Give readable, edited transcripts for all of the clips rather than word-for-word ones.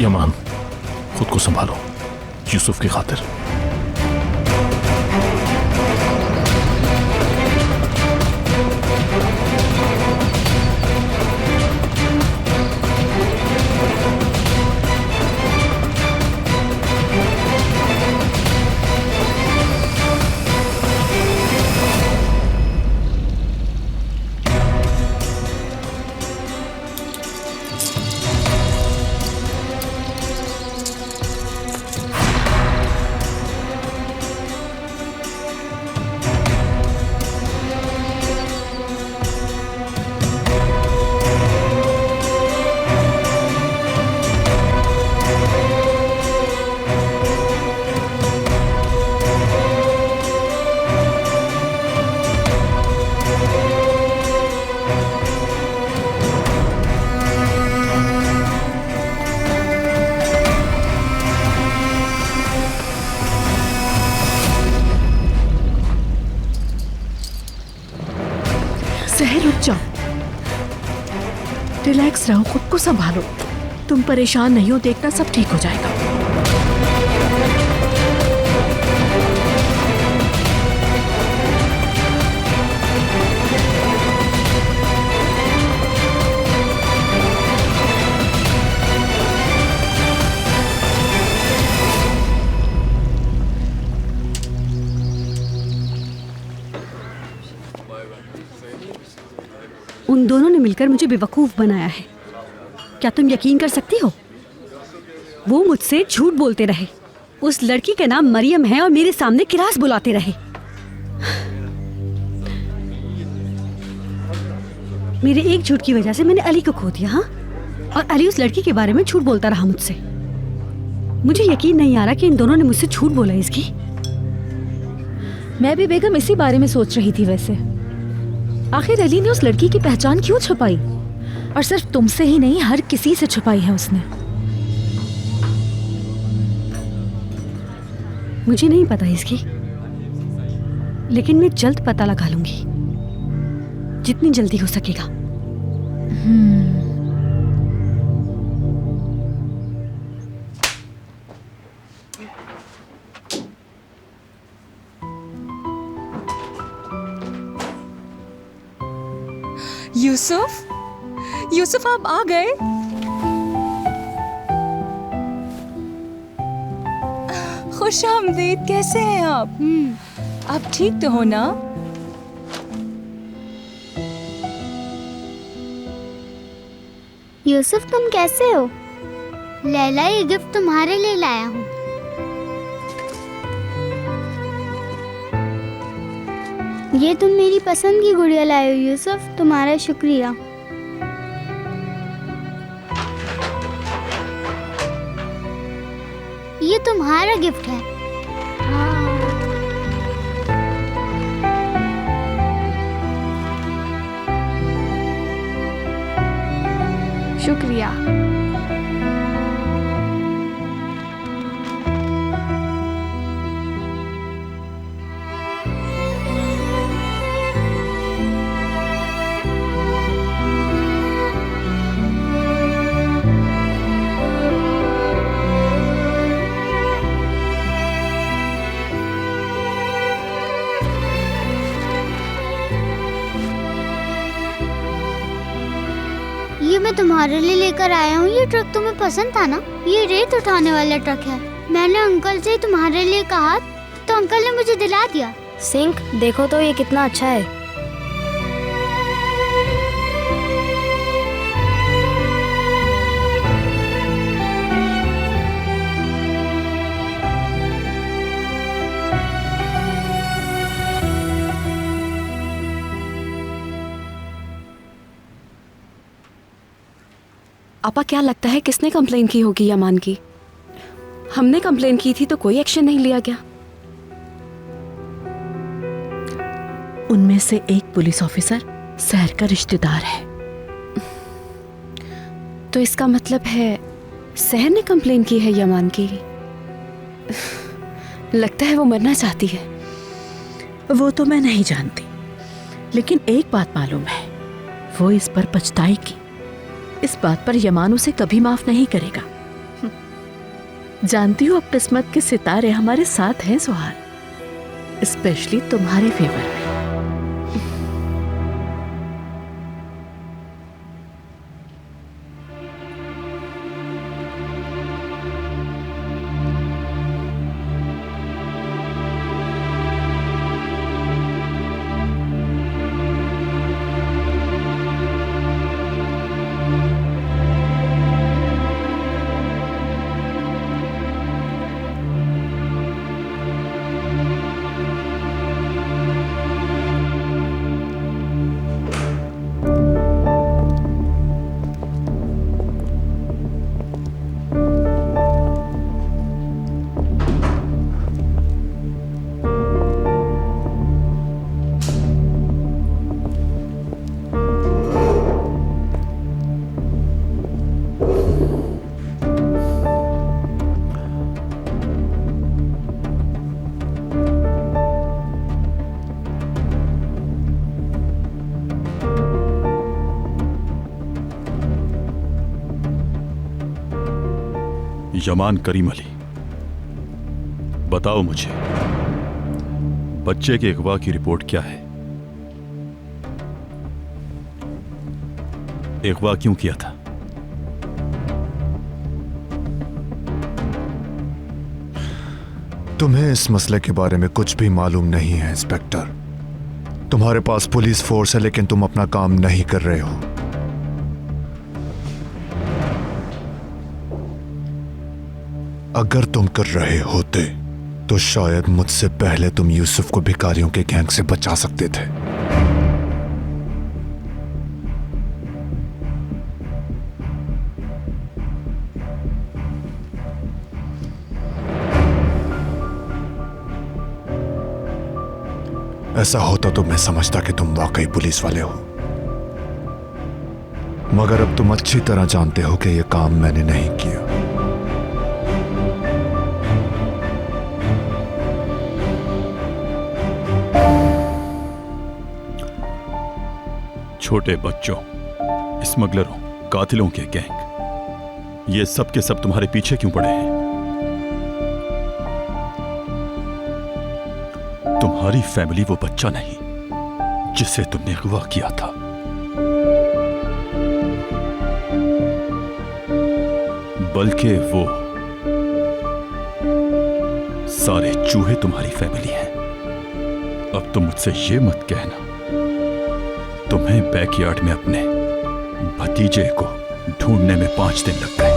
यमान, खुद को संभालो यूसुफ की खातिर। सहर, रुक जाओ, रिलैक्स रहो, खुद को संभालो। तुम परेशान नहीं हो, देखना सब ठीक हो जाएगा। उन दोनों ने मिलकर मुझे बेवकूफ़ बनाया है। क्या तुम यकीन कर सकती हो? वो मुझसे झूठ बोलते रहे। उस लड़की का नाम मरियम है और मेरे सामने किरास बुलाते रहे। मेरे एक झूठ की वजह से मैंने अली को खो दिया। हाँ, और अली उस लड़की के बारे में झूठ बोलता रहा मुझसे। मुझे यकीन नहीं आ रहा कि इन दोनों ने मुझसे झूठ बोला इसकी। मैं भी बेगम इसी बारे में सोच रही थी। वैसे आखिर अली ने उस लड़की की पहचान क्यों छुपाई? और सिर्फ तुमसे ही नहीं, हर किसी से छुपाई है उसने। मुझे नहीं पता इसकी, लेकिन मैं जल्द पता लगा लूंगी, जितनी जल्दी हो सकेगा। यूसुफ, यूसुफ आप आ गए? खुश आमदीद, कैसे हैं आप? आप ठीक तो हो ना? यूसुफ तुम कैसे हो? लैला, ये गिफ्ट तुम्हारे लिए लाया हूँ। ये तुम मेरी पसंद की गुड़िया लाए हो यूसुफ, तुम्हारा शुक्रिया। ये तुम्हारा गिफ्ट है। शुक्रिया। ये मैं तुम्हारे लिए लेकर आया हूँ। ये ट्रक तुम्हें पसंद था ना? ये रेत उठाने वाला ट्रक है। मैंने अंकल से तुम्हारे लिए कहा तो अंकल ने मुझे दिला दिया। सिंक, देखो तो ये कितना अच्छा है। आपा, क्या लगता है किसने कंप्लेन की होगी यमान की? हमने कंप्लेन की थी तो कोई एक्शन नहीं लिया गया। उनमें से एक पुलिस ऑफिसर सहर का रिश्तेदार है। तो इसका मतलब है सहर ने कंप्लेन की है यमान की। लगता है वो मरना चाहती है। वो तो मैं नहीं जानती, लेकिन एक बात मालूम है, वो इस पर पछताएगी। इस बात पर यमान उसे कभी माफ नहीं करेगा। जानती हूँ अब किस्मत के सितारे हमारे साथ हैं सुहार, स्पेशली तुम्हारे फेवर में। यमान करीम अली, बताओ मुझे, बच्चे के अगवा की रिपोर्ट क्या है? अगवा क्यों किया था? तुम्हें इस मसले के बारे में कुछ भी मालूम नहीं है इंस्पेक्टर। तुम्हारे पास पुलिस फोर्स है लेकिन तुम अपना काम नहीं कर रहे हो। अगर तुम कर रहे होते तो शायद मुझसे पहले तुम यूसुफ को भिखारियों के गैंग से बचा सकते थे। ऐसा होता तो मैं समझता कि तुम वाकई पुलिस वाले हो, मगर अब तुम अच्छी तरह जानते हो कि यह काम मैंने नहीं किया। छोटे बच्चों, स्मगलरों, कातिलों के गैंग, ये सब के सब तुम्हारे पीछे क्यों पड़े हैं? तुम्हारी फैमिली वो बच्चा नहीं जिसे तुमने अगवा किया था। बल्कि वो सारे चूहे तुम्हारी फैमिली हैं। अब तुम मुझसे ये मत कहना तुम्हें बैकयार्ड में अपने भतीजे को ढूंढने में 5 दिन लग गए।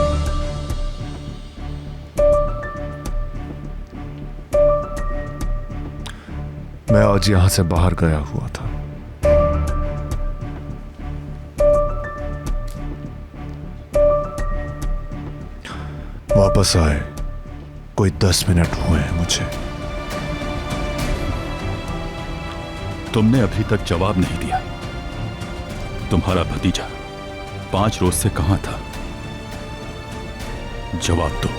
मैं आज यहां से बाहर गया हुआ था। वापस आए कोई 10 मिनट हुए हैं मुझे। तुमने अभी तक जवाब नहीं दिया। तुम्हारा भतीजा 5 रोज से कहां था? जवाब दो।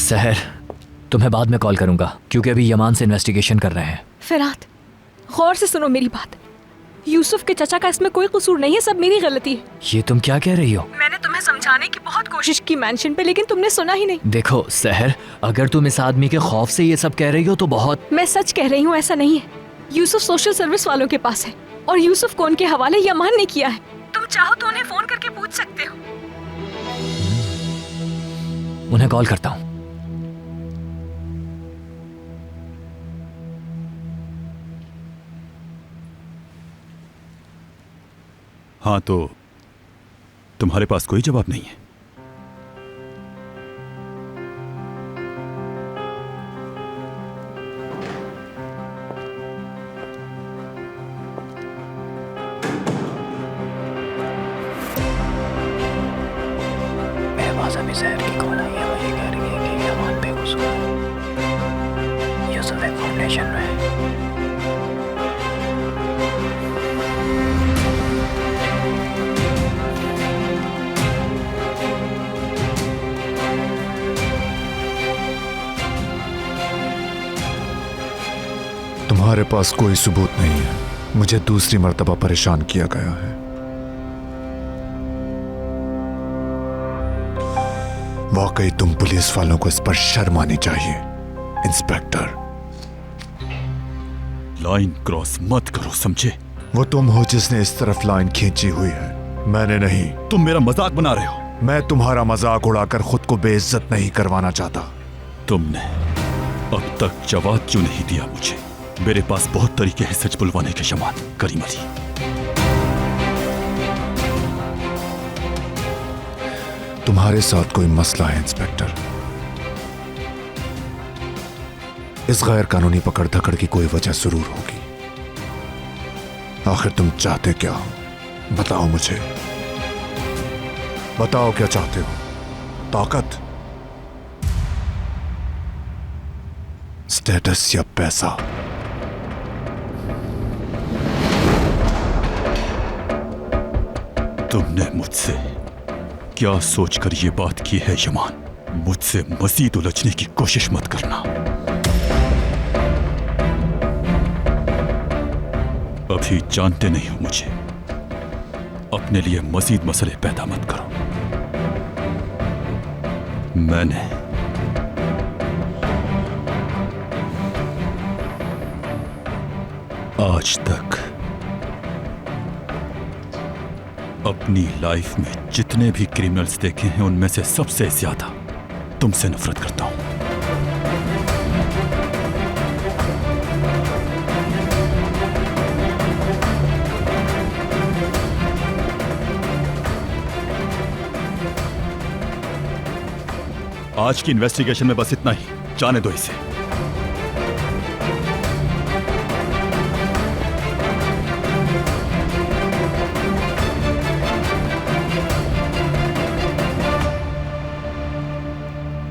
सहर, तुम्हें बाद में कॉल करूंगा क्योंकि अभी यमान से इन्वेस्टिगेशन कर रहे हैं। फिरात, गौर से सुनो मेरी बात। यूसुफ के चचा का इसमें कोई कसूर नहीं है, सब मेरी गलती है। ये तुम क्या कह रही हो? मैंने तुम्हें समझाने की बहुत कोशिश की मेंशन पे, लेकिन तुमने सुना ही नहीं। देखो सहर, अगर तुम इस आदमी के खौफ से ये सब कह रही हो तो बहुत। मैं सच कह रही हूँ, ऐसा नहीं है। यूसुफ सोशल सर्विस वालों के पास है और यूसुफ को उनके हवाले यमान ने किया है। तुम चाहो तो उन्हें फोन करके पूछ सकते हो। उन्हें कॉल करता हूँ। हाँ, तो तुम्हारे पास कोई जवाब नहीं है? अभी शहर की कॉल आई है, वो ये कह रही है कि यमान बेकसूर है, यूसुफ एक फाउंडेशन में है। तुम्हारे पास कोई सबूत नहीं है, मुझे दूसरी मर्तबा परेशान किया गया है। वाकई तुम पुलिस वालों को इस पर शर्म आनी चाहिए इंस्पेक्टर। लाइन क्रॉस मत करो, समझे? वो तुम हो जिसने इस तरफ लाइन खींची हुई है, मैंने नहीं। तुम मेरा मजाक बना रहे हो। मैं तुम्हारा मजाक उड़ाकर खुद को बेइज्जत नहीं करवाना चाहता। तुमने अब तक जवाब क्यों नहीं दिया मुझे? मेरे पास बहुत तरीके हैं सच बुलवाने के यमान करीम अली। तुम्हारे साथ कोई मसला है इंस्पेक्टर? इस गैर कानूनी पकड़ धकड़ की कोई वजह जरूर होगी। आखिर तुम चाहते क्या हो? बताओ मुझे, बताओ क्या चाहते हो? ताकत, स्टेटस या पैसा? तुमने मुझसे क्या सोचकर ये बात की है यमान? मुझसे मजीद उलझने की कोशिश मत करना। अभी जानते नहीं हो मुझे, अपने लिए मजीद मसले पैदा मत करो। मैंने आज तक अपनी लाइफ में जितने भी क्रिमिनल्स देखे हैं, उनमें से सबसे ज्यादा तुमसे नफरत करता हूं। आज की इन्वेस्टिगेशन में बस इतना ही, जाने दो इसे।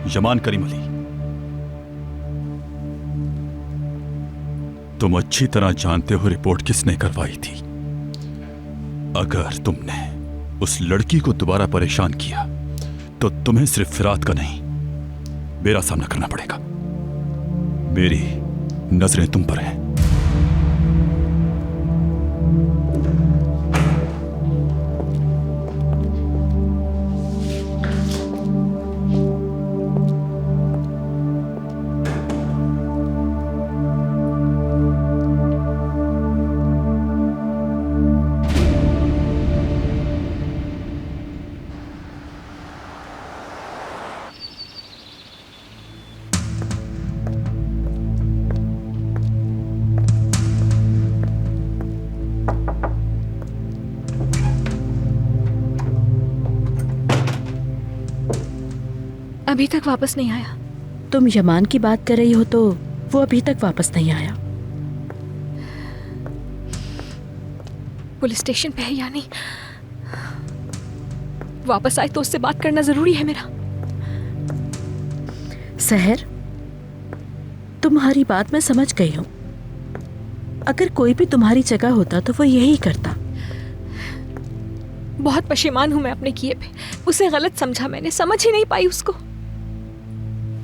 यमान करीम अली, तुम अच्छी तरह जानते हो रिपोर्ट किसने करवाई थी। अगर तुमने उस लड़की को दोबारा परेशान किया तो तुम्हें सिर्फ फिरात का नहीं, मेरा सामना करना पड़ेगा। मेरी नजरें तुम पर हैं। अभी तक वापस नहीं आया। तुम यमान की बात कर रही हो तो वो अभी तक वापस नहीं आया। पुलिस स्टेशन पे है या नहीं? वापस आए तो उससे बात करना जरूरी है मेरा। सहर, तुम्हारी बात मैं समझ गई हूं। अगर कोई भी तुम्हारी जगह होता तो वो यही करता। बहुत पशेमान हूं मैं अपने किए पे। उसे गलत समझा मैंने, समझ ही नहीं पाई उसको।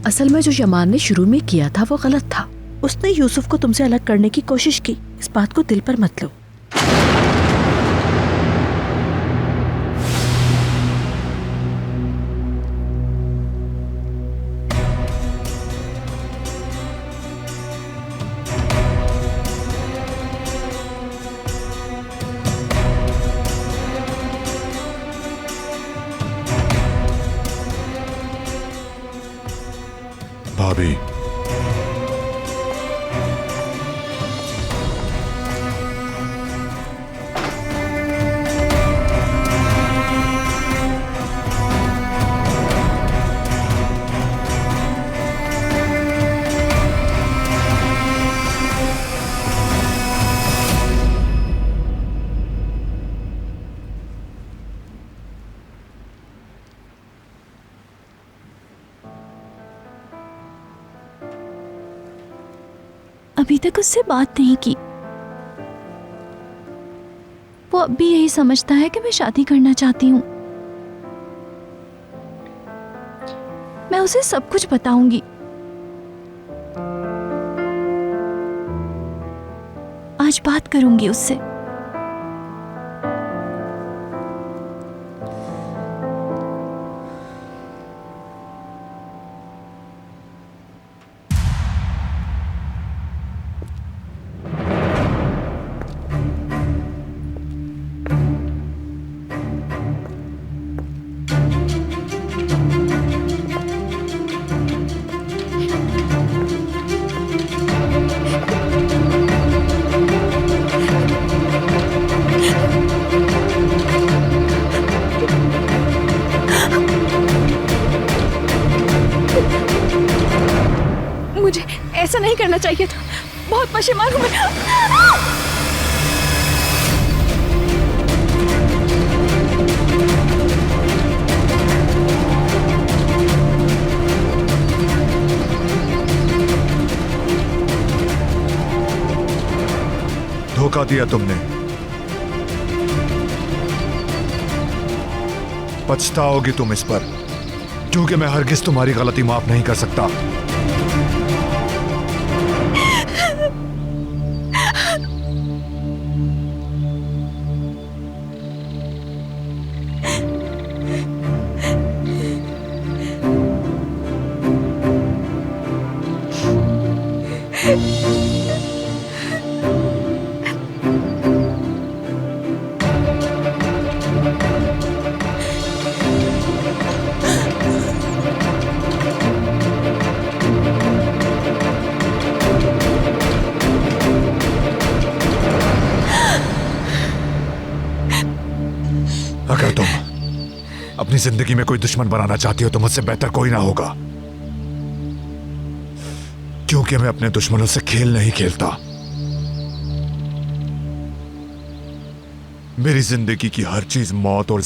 असल में जो यमान ने शुरू में किया था वो गलत था। उसने यूसुफ को तुमसे अलग करने की कोशिश की। इस बात को दिल पर मत लो। भाभी, अभी तक उससे बात नहीं की। वो अब भी यही समझता है कि मैं शादी करना चाहती हूँ। मैं उसे सब कुछ बताऊंगी। आज बात करूंगी उससे। मुझे ऐसा नहीं करना चाहिए था। बहुत परेशान हूँ मैं। धोखा दिया तुमने। पछताओगी तुम इस पर, क्योंकि मैं हरगिज तुम्हारी गलती माफ नहीं कर सकता। अगर तुम अपनी जिंदगी में कोई दुश्मन बनाना चाहती हो तो मुझसे बेहतर कोई ना होगा, क्योंकि मैं अपने दुश्मनों से खेल नहीं खेलता। मेरी जिंदगी की हर चीज मौत और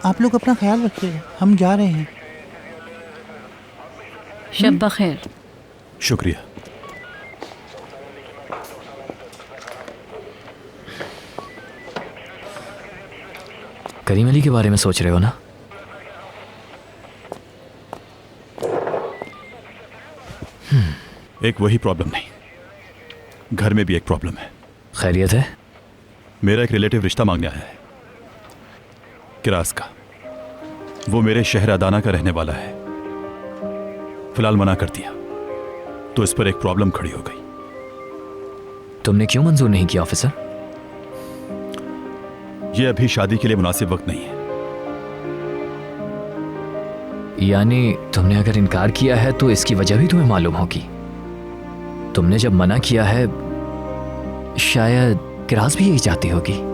आप लोग अपना ख्याल रखिएगा, हम जा रहे हैं। शब बखैर। शुक्रिया। करीम अली के बारे में सोच रहे हो ना? एक वही प्रॉब्लम नहीं, घर में भी एक प्रॉब्लम है। खैरियत है? मेरा एक रिलेटिव रिश्ता मांगने आया है, किरास का। वो मेरे शहर अदाना का रहने वाला है। फिलहाल मना कर दिया तो इस पर एक प्रॉब्लम खड़ी हो गई। तुमने क्यों मंजूर नहीं किया ऑफिसर? ये अभी शादी के लिए मुनासिब वक्त नहीं है। यानी तुमने अगर इनकार किया है तो इसकी वजह भी तुम्हें मालूम होगी। तुमने जब मना किया है शायद किरास भी यही चाहती होगी।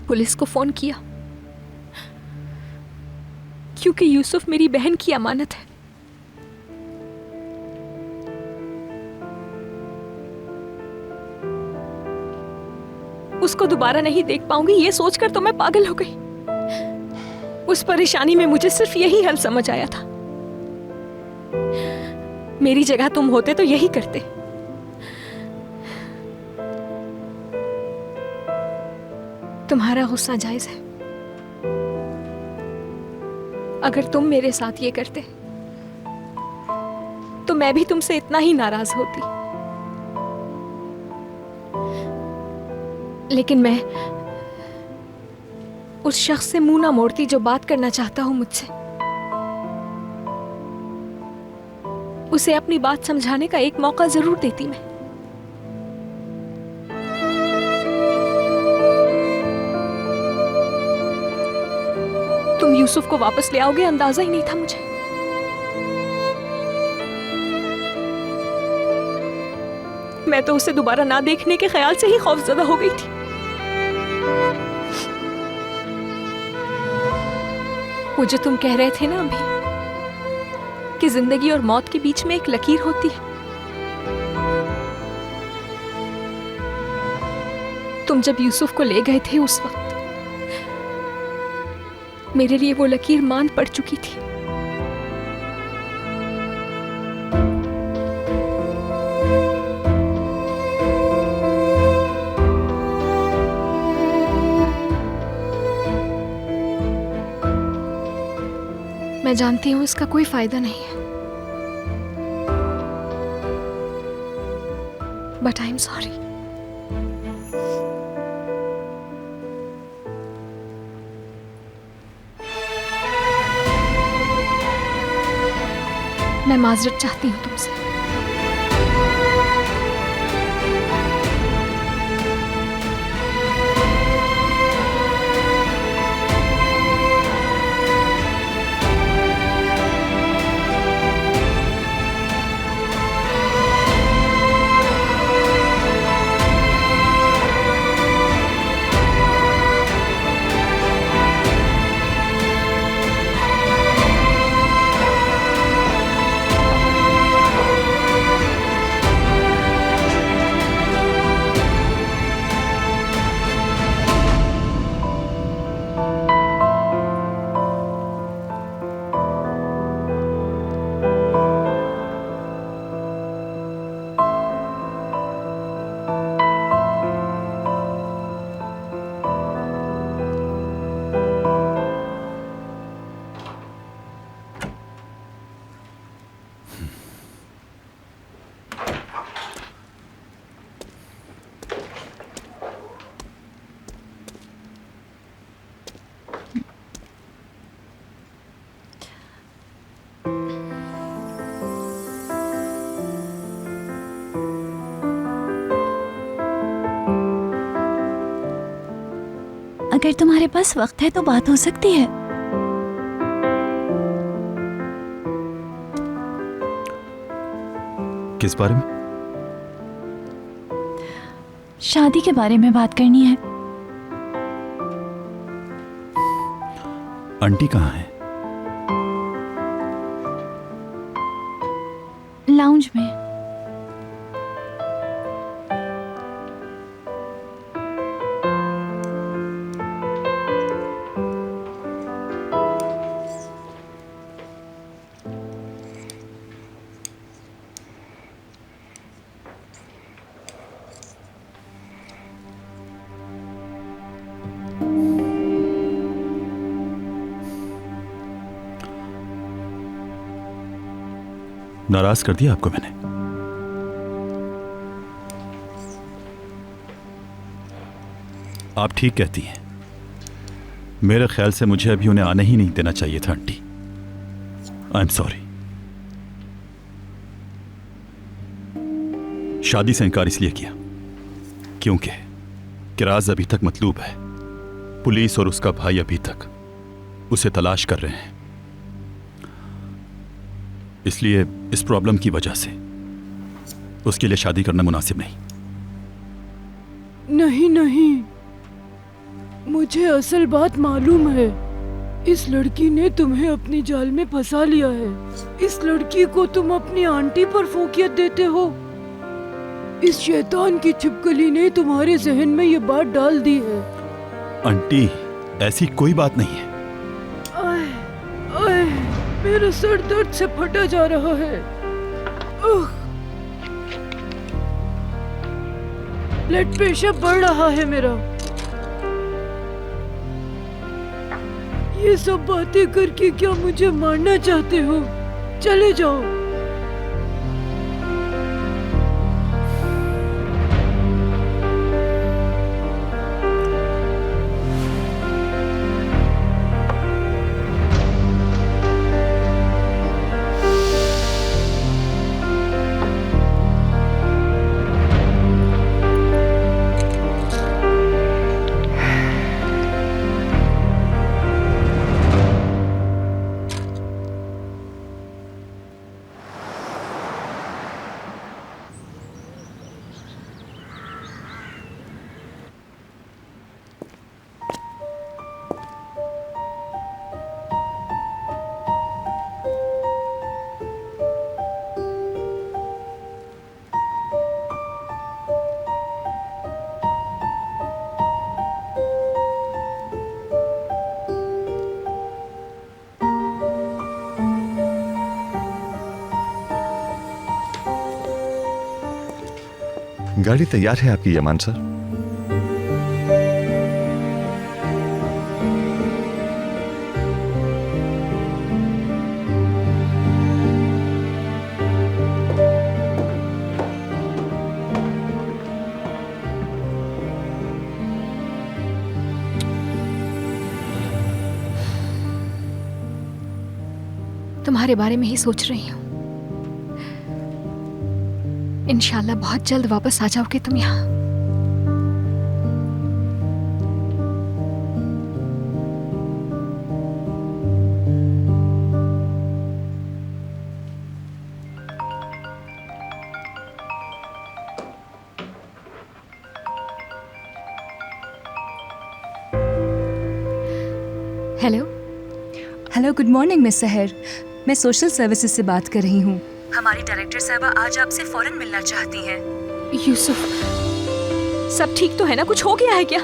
पुलिस को फोन किया क्योंकि यूसुफ मेरी बहन की अमानत है। उसको दोबारा नहीं देख पाऊंगी ये सोचकर तो मैं पागल हो गई। उस परेशानी में मुझे सिर्फ यही हल समझ आया था। मेरी जगह तुम होते तो यही करते। तुम्हारा गुस्सा जायज है। अगर तुम मेरे साथ ये करते तो मैं भी तुमसे इतना ही नाराज होती। लेकिन मैं उस शख्स से मुंह ना मोड़ती जो बात करना चाहता हूं मुझसे। उसे अपनी बात समझाने का एक मौका जरूर देती मैं। तुम यूसुफ को वापस ले आओगे अंदाजा ही नहीं था मुझे। मैं तो उसे दोबारा ना देखने के ख्याल से ही खौफजदा हो गई थी। वो जो तुम कह रहे थे ना अभी कि जिंदगी और मौत के बीच में एक लकीर होती है, तुम जब यूसुफ को ले गए थे उस वक्त मेरे लिए वो लकीर मान पड़ चुकी थी। मैं जानती हूं इसका कोई फायदा नहीं है, बट आई एम सॉरी। मैं माजरत चाहती हूँ तुमसे। अगर तुम्हारे पास वक्त है तो बात हो सकती है। किस बारे में? शादी के बारे में बात करनी है। आंटी कहाँ है? लाउंज में। नाराज कर दिया आपको मैंने? आप ठीक कहती हैं। मेरे ख्याल से मुझे अभी उन्हें आने ही नहीं देना चाहिए था आंटी। I am sorry. शादी से इनकार इसलिए किया क्योंकि किराज अभी तक मतलूब है। पुलिस और उसका भाई अभी तक उसे तलाश कर रहे हैं। इसलिए इस प्रॉब्लम की वजह से उसके लिए शादी करना मुनासिब नहीं। नहीं नहीं, मुझे असल बात मालूम है। इस लड़की ने तुम्हें अपनी जाल में फंसा लिया है। इस लड़की को तुम अपनी आंटी पर फोकियत देते हो। इस शैतान की छिपकली ने तुम्हारे जहन में ये बात डाल दी है। आंटी, ऐसी कोई बात नहीं है। आए, मेरा सर दर्द से फटा जा रहा है। ब्लड प्रेशर बढ़ रहा है मेरा। ये सब बातें करके क्या मुझे मारना चाहते हो? चले जाओ। गाड़ी तैयार है आपकी यमान सर। तुम्हारे बारे में ही सोच रही हूँ। इंशाल्लाह बहुत जल्द वापस आ जाओगे तुम यहाँ। Hello. Hello, good morning miss सहर। मैं सोशल सर्विसेज से बात कर रही हूँ। हमारी डायरेक्टर साहबा आज आपसे फौरन मिलना चाहती हैं। यूसुफ, सब ठीक तो है ना? कुछ हो गया है क्या?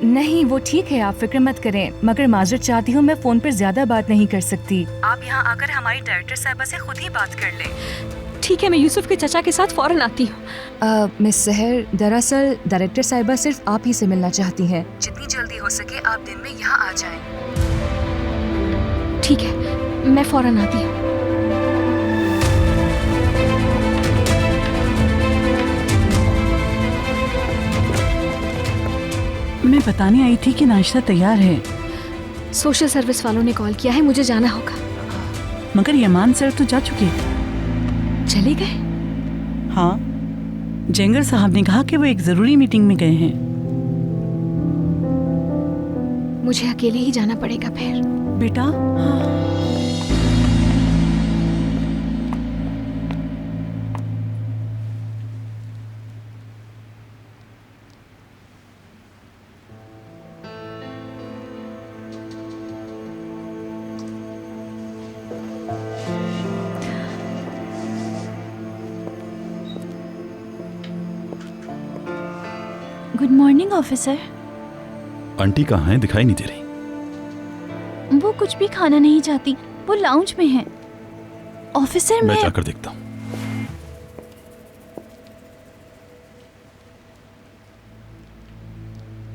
नहीं, वो ठीक है, आप फिक्र मत करें। मगर माजरत चाहती हूँ, मैं फोन पर ज्यादा बात नहीं कर सकती। आप यहाँ आकर हमारी डायरेक्टर साहबा से खुद ही बात कर लें। ठीक है, मैं यूसुफ के चचा के साथ फौरन आती हूँ। मिस सहर, दरअसल डायरेक्टर साहबा सिर्फ आप ही से मिलना चाहती हैं। जितनी जल्दी हो सके आप दिन में यहाँ आ जाएं। ठीक है, मैं फौरन आती हूँ। मैं बताने आई थी कि नाश्ता तैयार है। सोशल सर्विस वालों ने कॉल किया है, मुझे जाना होगा। मगर यमान सर तो जा चुके। चले गए? हाँ, जेंगर साहब ने कहा कि वो एक जरूरी मीटिंग में गए हैं। मुझे अकेले ही जाना पड़ेगा फिर। बेटा गुड मॉर्निंग ऑफिसर। आंटी कहाँ हैं? दिखाई नहीं दे रही। वो कुछ भी खाना नहीं चाहती, वो लाउंज में है। ऑफिसर मैं जाकर देखता हूँ।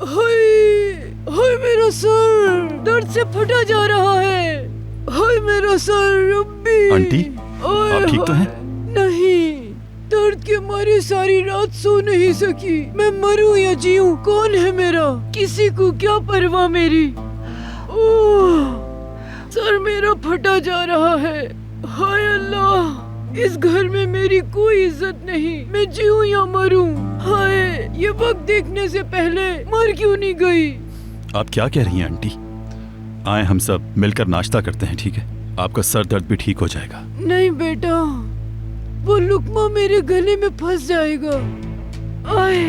हाय मेरा सर दर्द से फटा जा रहा है। हाय मेरा सर रब्बी। आंटी आप ठीक तो हैं? नहीं, दर्द के मारे सारी रात सो नहीं सकी। मैं मरूं या जीऊं कौन है मेरा, किसी को क्या परवाह मेरी। ओह, सर मेरा फटा जा रहा है। हाय अल्लाह, इस घर में मेरी कोई इज्जत नहीं। मैं जीऊं या मरूं। हाय, ये वक्त देखने से पहले मर क्यों नहीं गई। आप क्या कह रही हैं आंटी? आए हम सब मिलकर नाश्ता करते हैं, ठीक है? आपका सर दर्द भी ठीक हो जाएगा। नहीं बेटा, वो लुकमा मेरे गले में फंस जाएगा। आए,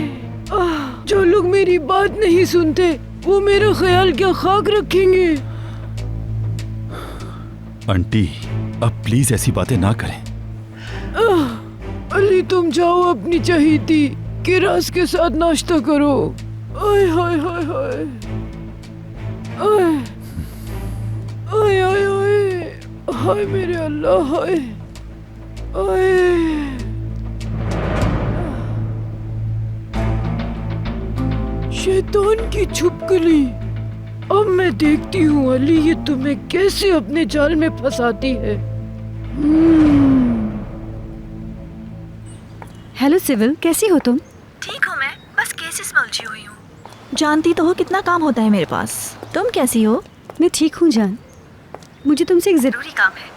जो लोग मेरी बात नहीं सुनते वो मेरा ख्याल क्या खाक रखेंगे। आंटी अब प्लीज ऐसी बातें ना करें। अली तुम जाओ अपनी चहीती किरास के साथ नाश्ता करो। आए हाय हाय हाय आए आए आए आए हाय मेरे अल्लाह हाय आए। शैतान की छुपकली। अब मैं देखती हूँ अली ये तुम्हें कैसे अपने जाल में फंसाती है। हेलो सिविल, कैसी हो तुम? ठीक हूँ मैं, बस केसेस में उलझी हुई हूँ। जानती तो हो कितना काम होता है मेरे पास। तुम कैसी हो? मैं ठीक हूँ जान, मुझे तुमसे एक ज़रूरी काम है।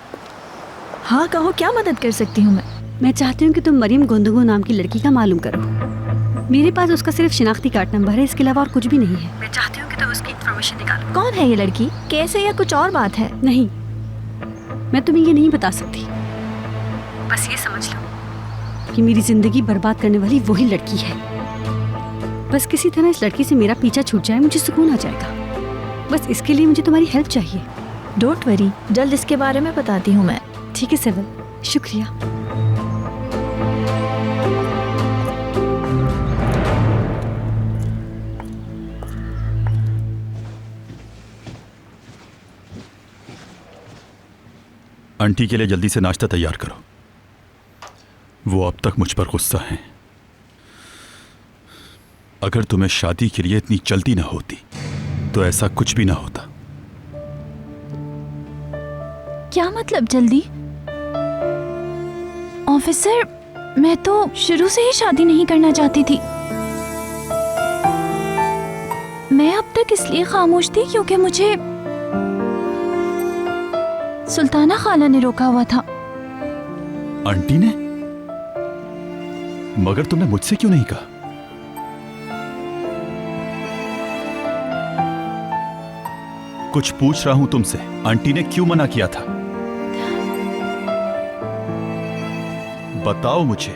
हाँ कहो, क्या मदद कर सकती हूँ मैं चाहती हूँ कि तुम मरियम गोंदगो नाम की लड़की का मालूम करो। मेरे पास उसका सिर्फ शिनाख्ती कार्ड नंबर है, इसके अलावा और कुछ भी नहीं है। मैं चाहती हूँ कि तुम उसकी इन्फॉर्मेशन निकालो। कौन है ये लड़की? कैसे या कुछ और बात है? नहीं, मैं तुम्हें ये नहीं बता सकती। बस ये समझ लो कि मेरी जिंदगी बर्बाद करने वाली वही लड़की है। बस किसी तरह इस लड़की से मेरा पीछा छूट जाए, मुझे सुकून आ जाएगा। बस इसके लिए मुझे तुम्हारी हेल्प चाहिए। डोंट वरी, जल्द इसके बारे में बताती हूँ मैं। ठीक है सिविल, शुक्रिया। आंटी के लिए जल्दी से नाश्ता तैयार करो। वो अब तक मुझ पर गुस्सा हैं। अगर तुम्हें शादी के लिए इतनी जल्दी ना होती तो ऐसा कुछ भी ना होता। क्या मतलब जल्दी? ऑफिसर, मैं तो शुरू से ही शादी नहीं करना चाहती थी। मैं अब तक इसलिए खामोश थी क्योंकि मुझे सुल्ताना खाला ने रोका हुआ था। आंटी ने? मगर तुमने मुझसे क्यों नहीं कहा? कुछ पूछ रहा हूं तुमसे, आंटी ने क्यों मना किया था? बताओ मुझे।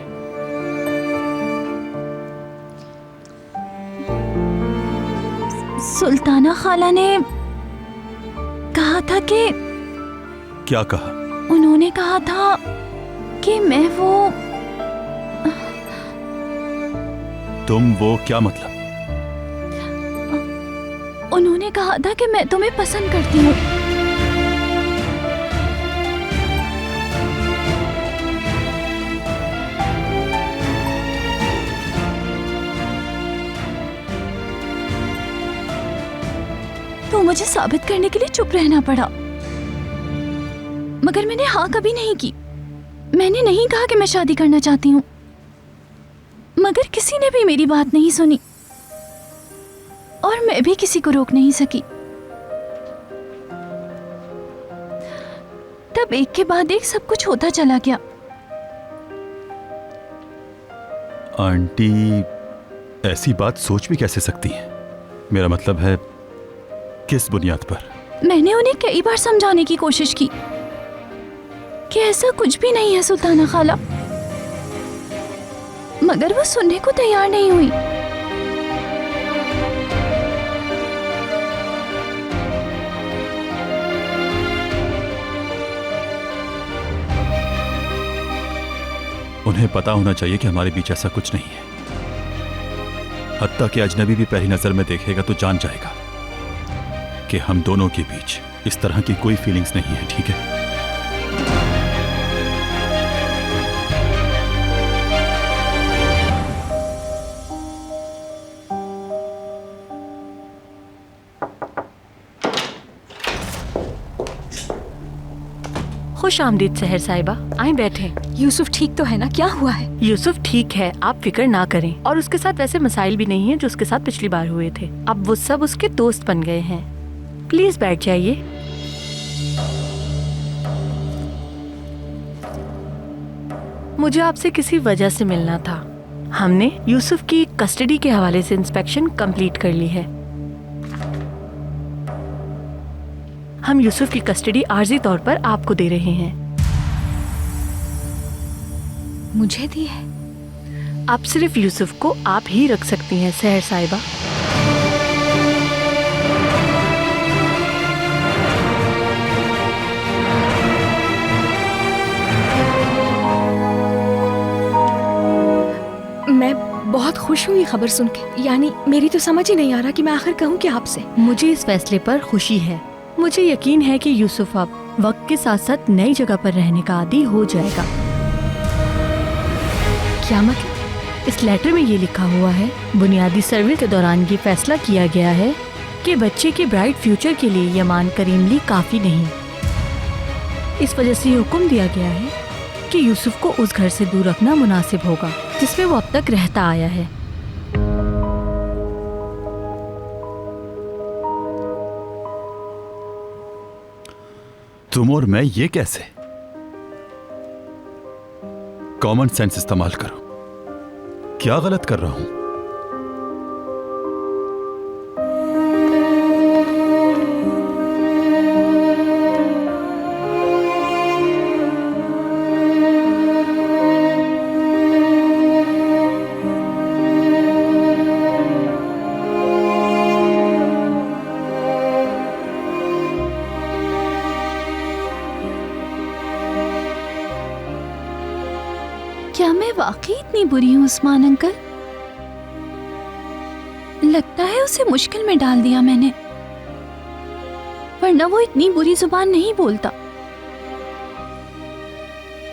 सुल्ताना खाला ने कहा था कि क्या कहा? उन्होंने कहा था कि मैं वो तुम वो क्या मतलब? उन्होंने कहा था कि मैं तुम्हें पसंद करती हूँ। तो मुझे साबित करने के लिए चुप रहना पड़ा, मगर मैंने हाँ कभी नहीं की। मैंने नहीं कहा कि मैं शादी करना चाहती हूँ, मगर किसी ने भी मेरी बात नहीं सुनी और मैं भी किसी को रोक नहीं सकी। तब एक के बाद एक सब कुछ होता चला गया। आंटी ऐसी बात सोच भी कैसे सकती हैं? मेरा मतलब है किस बुनियाद पर? मैंने उन्हें कई बार समझाने की कोशिश की कि ऐसा कुछ भी नहीं है सुल्ताना खाला, मगर वो सुनने को तैयार नहीं हुई। उन्हें पता होना चाहिए कि हमारे बीच ऐसा कुछ नहीं है। हत्ता कि अजनबी भी पहली नजर में देखेगा तो जान जाएगा कि हम दोनों के बीच इस तरह की कोई फीलिंग्स नहीं है, ठीक है? खुश आमदीद सहर साहिबा, आए बैठे। यूसुफ ठीक तो है ना? क्या हुआ है? यूसुफ ठीक है, आप फिक्र ना करें। और उसके साथ वैसे मसाइल भी नहीं है जो उसके साथ पिछली बार हुए थे। अब वो सब उसके दोस्त बन गए हैं। प्लीज बैठ जाइए। मुझे आपसे किसी वजह से मिलना था। हमने यूसुफ की कस्टडी के हवाले से इंस्पेक्शन कंप्लीट कर ली है। हम यूसुफ की कस्टडी आर्जी तौर पर आपको दे रहे हैं। मुझे दी है? आप सिर्फ यूसुफ को आप ही रख सकती हैं सहर साहिबा। मैं बहुत खुश हूँ ये खबर सुन के। यानी मेरी तो समझ ही नहीं आ रहा कि मैं आखिर कहूँ क्या आपसे। मुझे इस फैसले पर खुशी है। मुझे यकीन है कि यूसुफ अब वक्त के साथ साथ नई जगह पर रहने का आदी हो जाएगा। क्या मतलब? इस लेटर में ये लिखा हुआ है, बुनियादी सर्विस के दौरान ये फैसला किया गया है कि बच्चे के ब्राइट फ्यूचर के लिए यमान करीमली काफी नहीं। इस वजह से ये हुक्म दिया गया है कि यूसुफ को उस घर से दूर रखना मुनासिब होगा जिसमें वो अब तक रहता आया है। तुम और मैं ये कैसे? कॉमन सेंस इस्तेमाल करो। क्या गलत कर रहा हूं? क्या मैं वाकई इतनी बुरी हूँ उस्मान अंकल? लगता है उसे मुश्किल में डाल दिया मैंने, वरना वो इतनी बुरी जुबान नहीं बोलता।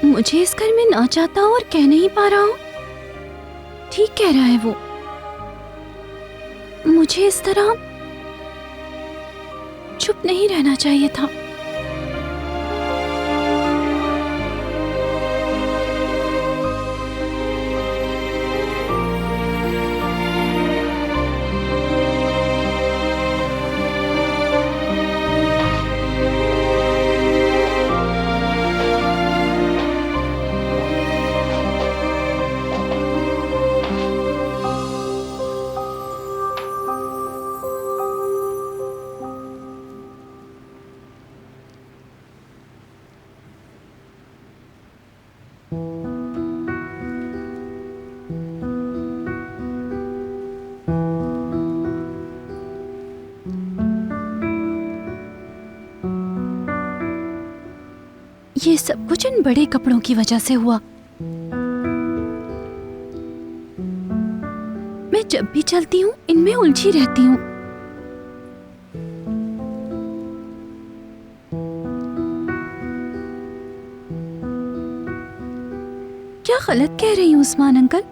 मुझे इस घर में ना चाहता हूँ और कह नहीं पा रहा हूँ। ठीक कह रहा है वो। मुझे इस तरह चुप नहीं रहना चाहिए था। ये सब कुछ इन बड़े कपड़ों की वजह से हुआ। मैं जब भी चलती हूँ इनमें उलझी रहती हूँ। क्या गलत कह रही हूँ उस्मान अंकल?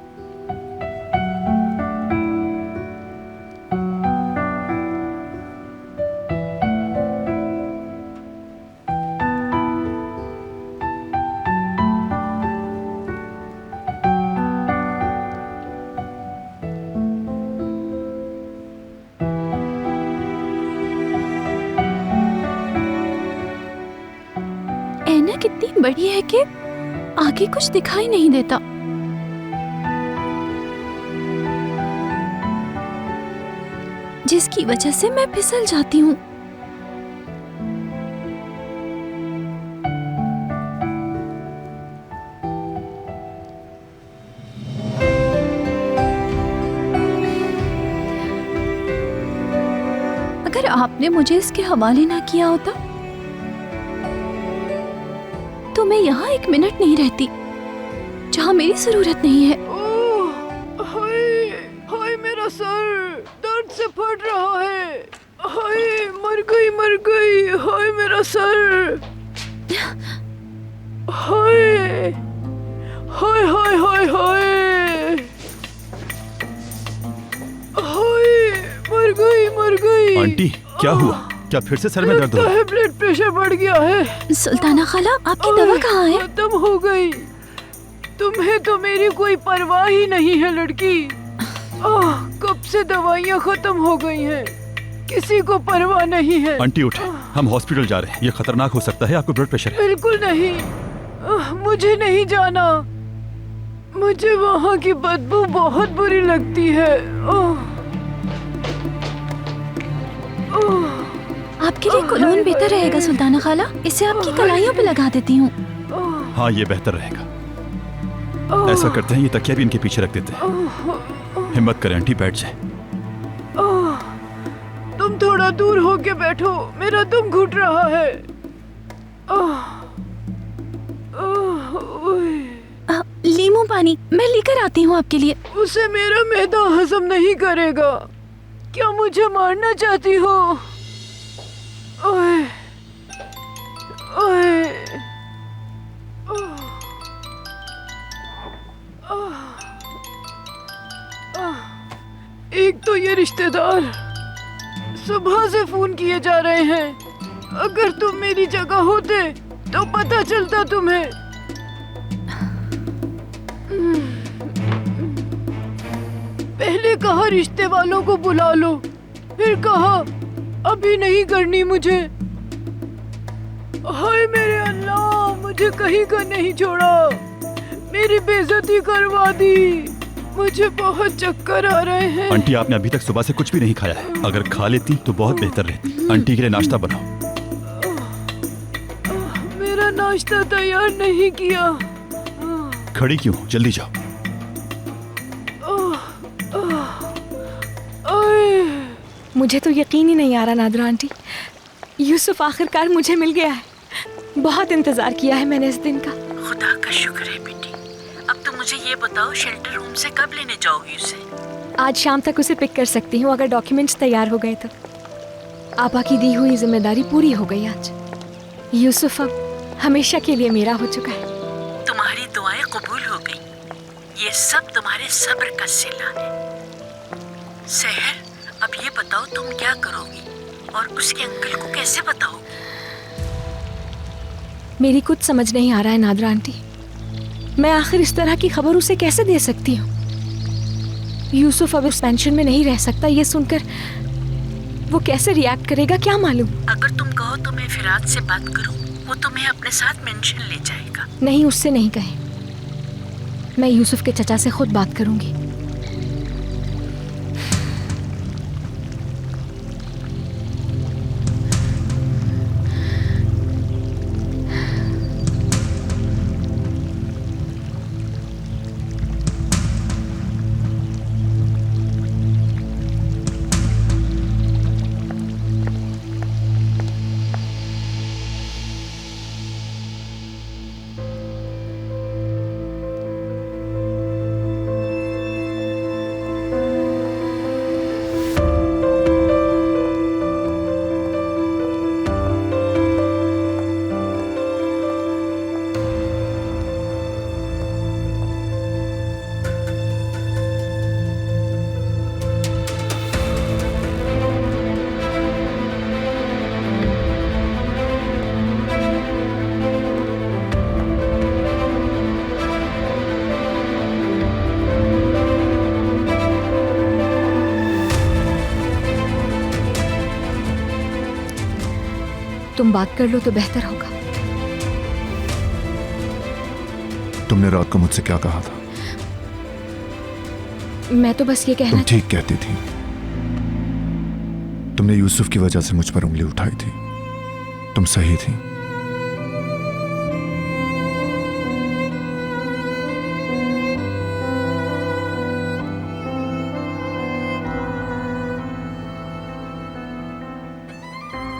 ऐनक इतनी बड़ी है कि आगे कुछ दिखाई नहीं देता। जिसकी वजह से मैं फिसल जाती हूँ। आपने मुझे इसके हवाले ना किया होता तो मैं यहाँ 1 मिनट नहीं रहती जहाँ मेरी जरूरत नहीं है। हाय हाय, मेरा सर दर्द से फट रहा है। हाय, मर गई। हाय मेरा सर। हाय हाय हाय हाय हाय हाय, मर गई। आंटी क्या हुआ? क्या फिर से सर में दर्द हो? ब्लड प्रेशर बढ़ गया है। सुल्ताना खाला, आपकी दवा कहाँ है? खत्म हो गई। तुम्हें तो मेरी कोई परवाह ही नहीं है लड़की। कब से दवाइयाँ खत्म हो गई हैं, किसी को परवाह नहीं है। आंटी उठे, हम हॉस्पिटल जा रहे हैं। ये खतरनाक हो सकता है, आपको ब्लड प्रेशर है। बिल्कुल नहीं, मुझे नहीं जाना। मुझे वहाँ की बदबू बहुत बुरी लगती है। आपके लिए कोलोन बेहतर रहेगा सुल्ताना खाला, इसे आपकी कलाइयों पे लगा देती हूँ। हाँ, ये बेहतर रहेगा। ऐसा करते हैं, ये तकिया भी इनके पीछे रख देते हैं। हिम्मत करें आंटी, बैठ जाए। तुम थोड़ा दूर होके बैठो, मेरा दम घुट रहा है। लीमू पानी मैं लेकर आती हूँ आपके लिए। उसे मेरा मैदा हजम नहीं करेगा। क्या मुझे मारना चाहती हो? ओए, ओए, एक तो ये रिश्तेदार सुबह से फोन किए जा रहे हैं। अगर तुम मेरी जगह होते तो पता चलता तुम्हें। पहले कहा रिश्ते वालों को बुला लो, फिर कहा अभी नहीं करनी मुझे। हाय मेरे अल्लाह, मुझे कहीं का नहीं छोड़ा, मेरी बेइज्जती करवा दी। मुझे बहुत चक्कर आ रहे हैं। आंटी, आपने अभी तक सुबह से कुछ भी नहीं खाया है। अगर खा लेती तो बहुत बेहतर रहती। आंटी के लिए नाश्ता बनाओ। मेरा नाश्ता तैयार नहीं किया। खड़ी क्यों हो? जल्दी जाओ। मुझे तो यकीन ही नहीं आ रहा नादरा आंटी, यूसुफ आखिरकार मुझे मिल गया है। बहुत इंतजार किया है मैंने इस दिन का। खुदा का शुक्र है बेटी। अब तो मुझे ये बताओ, शेल्टर होम से कब लेने जाओगी उसे? आज शाम तक उसे पिक कर सकती हूँ अगर डॉक्यूमेंट्स तैयार हो गए तो। आपा की दी हुई जिम्मेदारी पूरी हो गई आज। यूसुफ अब हमेशा के लिए मेरा हो चुका है। तुम्हारी दुआएं कबूल हो गई। ये सब तुम्हारे सब्र का सिला है। सहर, अब ये बताओ तुम क्या करोगी और उसके अंकल को कैसे बताओगी? मेरी कुछ समझ नहीं आ रहा है नादरा आंटी। मैं आखिर इस तरह की खबर उसे कैसे दे सकती हूँ? यूसुफ अब इस पेंशन में नहीं रह सकता, ये सुनकर वो कैसे रिएक्ट करेगा क्या मालूम। अगर तुम कहो तो मैं फिराद से बात करूँ, वो तुम्हें अपने साथ मेंशन ले जाएगा। नहीं, उससे नहीं कहे। मैं यूसुफ के चचा से खुद बात करूंगी। तुम बात कर लो तो बेहतर होगा। तुमने रात को मुझसे क्या कहा था? मैं तो बस ये कहना। तुम ठीक कहती थी। तुमने यूसुफ की वजह से मुझ पर उंगली उठाई थी। तुम सही थी।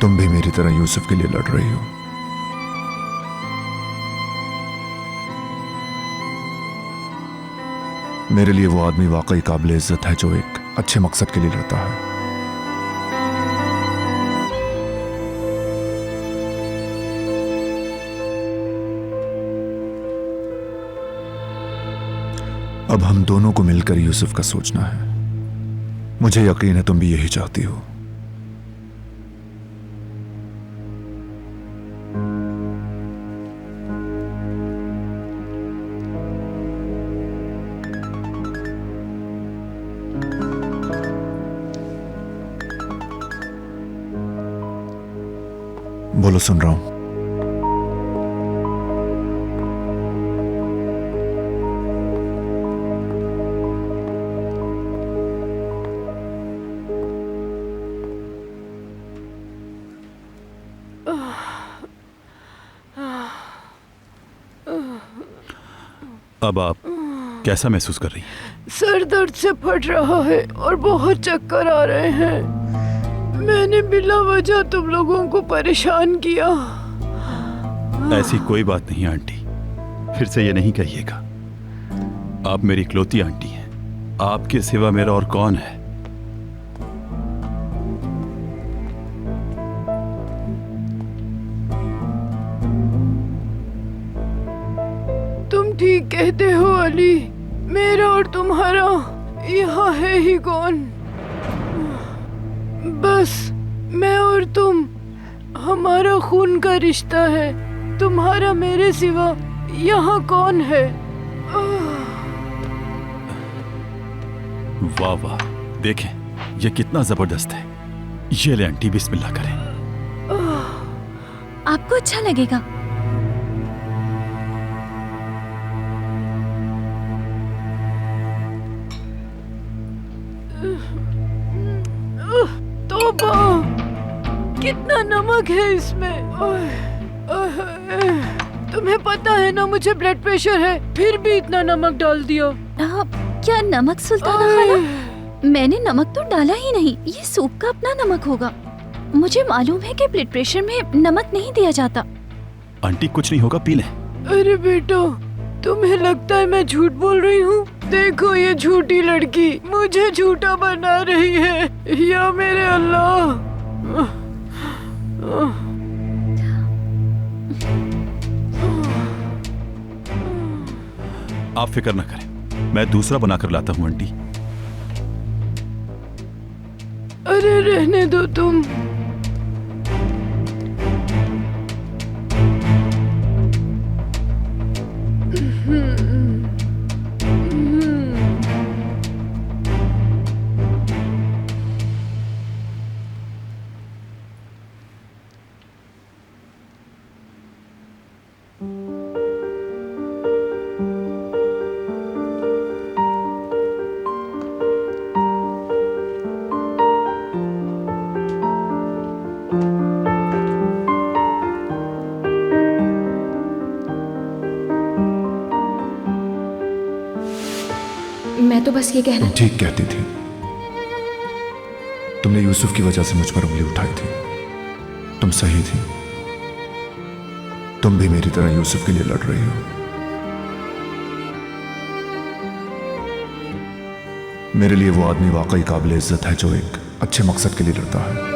तुम भी मेरी तरह यूसुफ के लिए लड़ रही हो। मेरे लिए वो आदमी वाकई काबिल इज्जत है जो एक अच्छे मकसद के लिए लड़ता है। अब हम दोनों को मिलकर यूसुफ का सोचना है। मुझे यकीन है तुम भी यही चाहती हो। बोलो, सुन रहा हूं। अब आप कैसा महसूस कर रही हैं? सर दर्द से फट रहा है और बहुत चक्कर आ रहे हैं। मैंने बिला वजह तुम लोगों को परेशान किया। ऐसी कोई बात नहीं आंटी, फिर से ये नहीं कहिएगा। आप मेरी इकलौती आंटी हैं, आपके सिवा मेरा और कौन है? तुम ठीक कहते हो अली, मेरा और तुम्हारा यहाँ है ही कौन। बस मैं और तुम, हमारा खून का रिश्ता है। तुम्हारा मेरे सिवा यहाँ कौन है? वाह वाह, देखें ये कितना जबरदस्त है। ये ले आंटी, बिस्मिल्लाह करें। आपको अच्छा लगेगा। तौबा, कितना नमक है इसमें। तुम्हें पता है ना मुझे ब्लड प्रेशर है, फिर भी इतना नमक डाल दिया। क्या नमक सुल्ताना खाला? मैंने नमक तो डाला ही नहीं, ये सूप का अपना नमक होगा। मुझे मालूम है कि ब्लड प्रेशर में नमक नहीं दिया जाता। आंटी कुछ नहीं होगा, पी लें। अरे बेटा, तुम्हें लगता है मैं झूठ बोल रही हूँ? देखो ये झूठी लड़की मुझे झूठा बना रही है। या मेरे अल्लाह। आप फिक्र न करें, मैं दूसरा बनाकर लाता हूँ आंटी। अरे रहने दो तुम। मैं तो बस ये कहना। तुम ठीक कहती थी। तुमने यूसुफ की वजह से मुझ पर उंगली उठाई थी। तुम सही थी। तुम भी मेरी तरह यूसुफ के लिए लड़ रही हो। मेरे लिए वो आदमी वाकई काबिल इज्जत है जो एक अच्छे मकसद के लिए लड़ता है।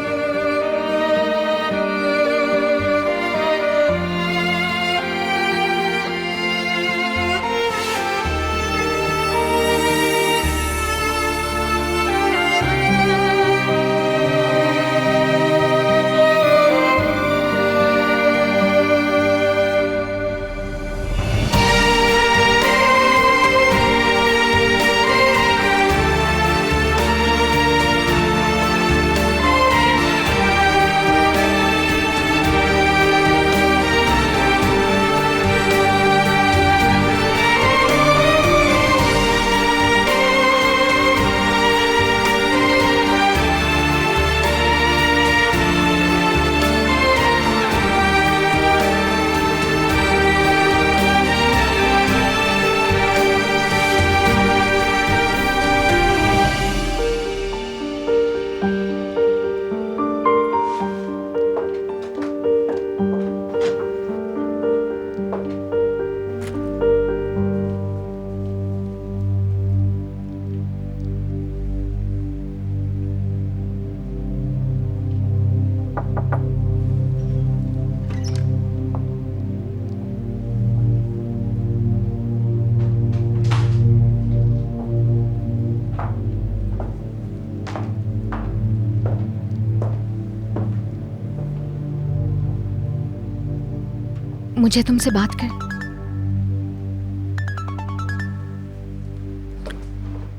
मुझे तुमसे बात कर।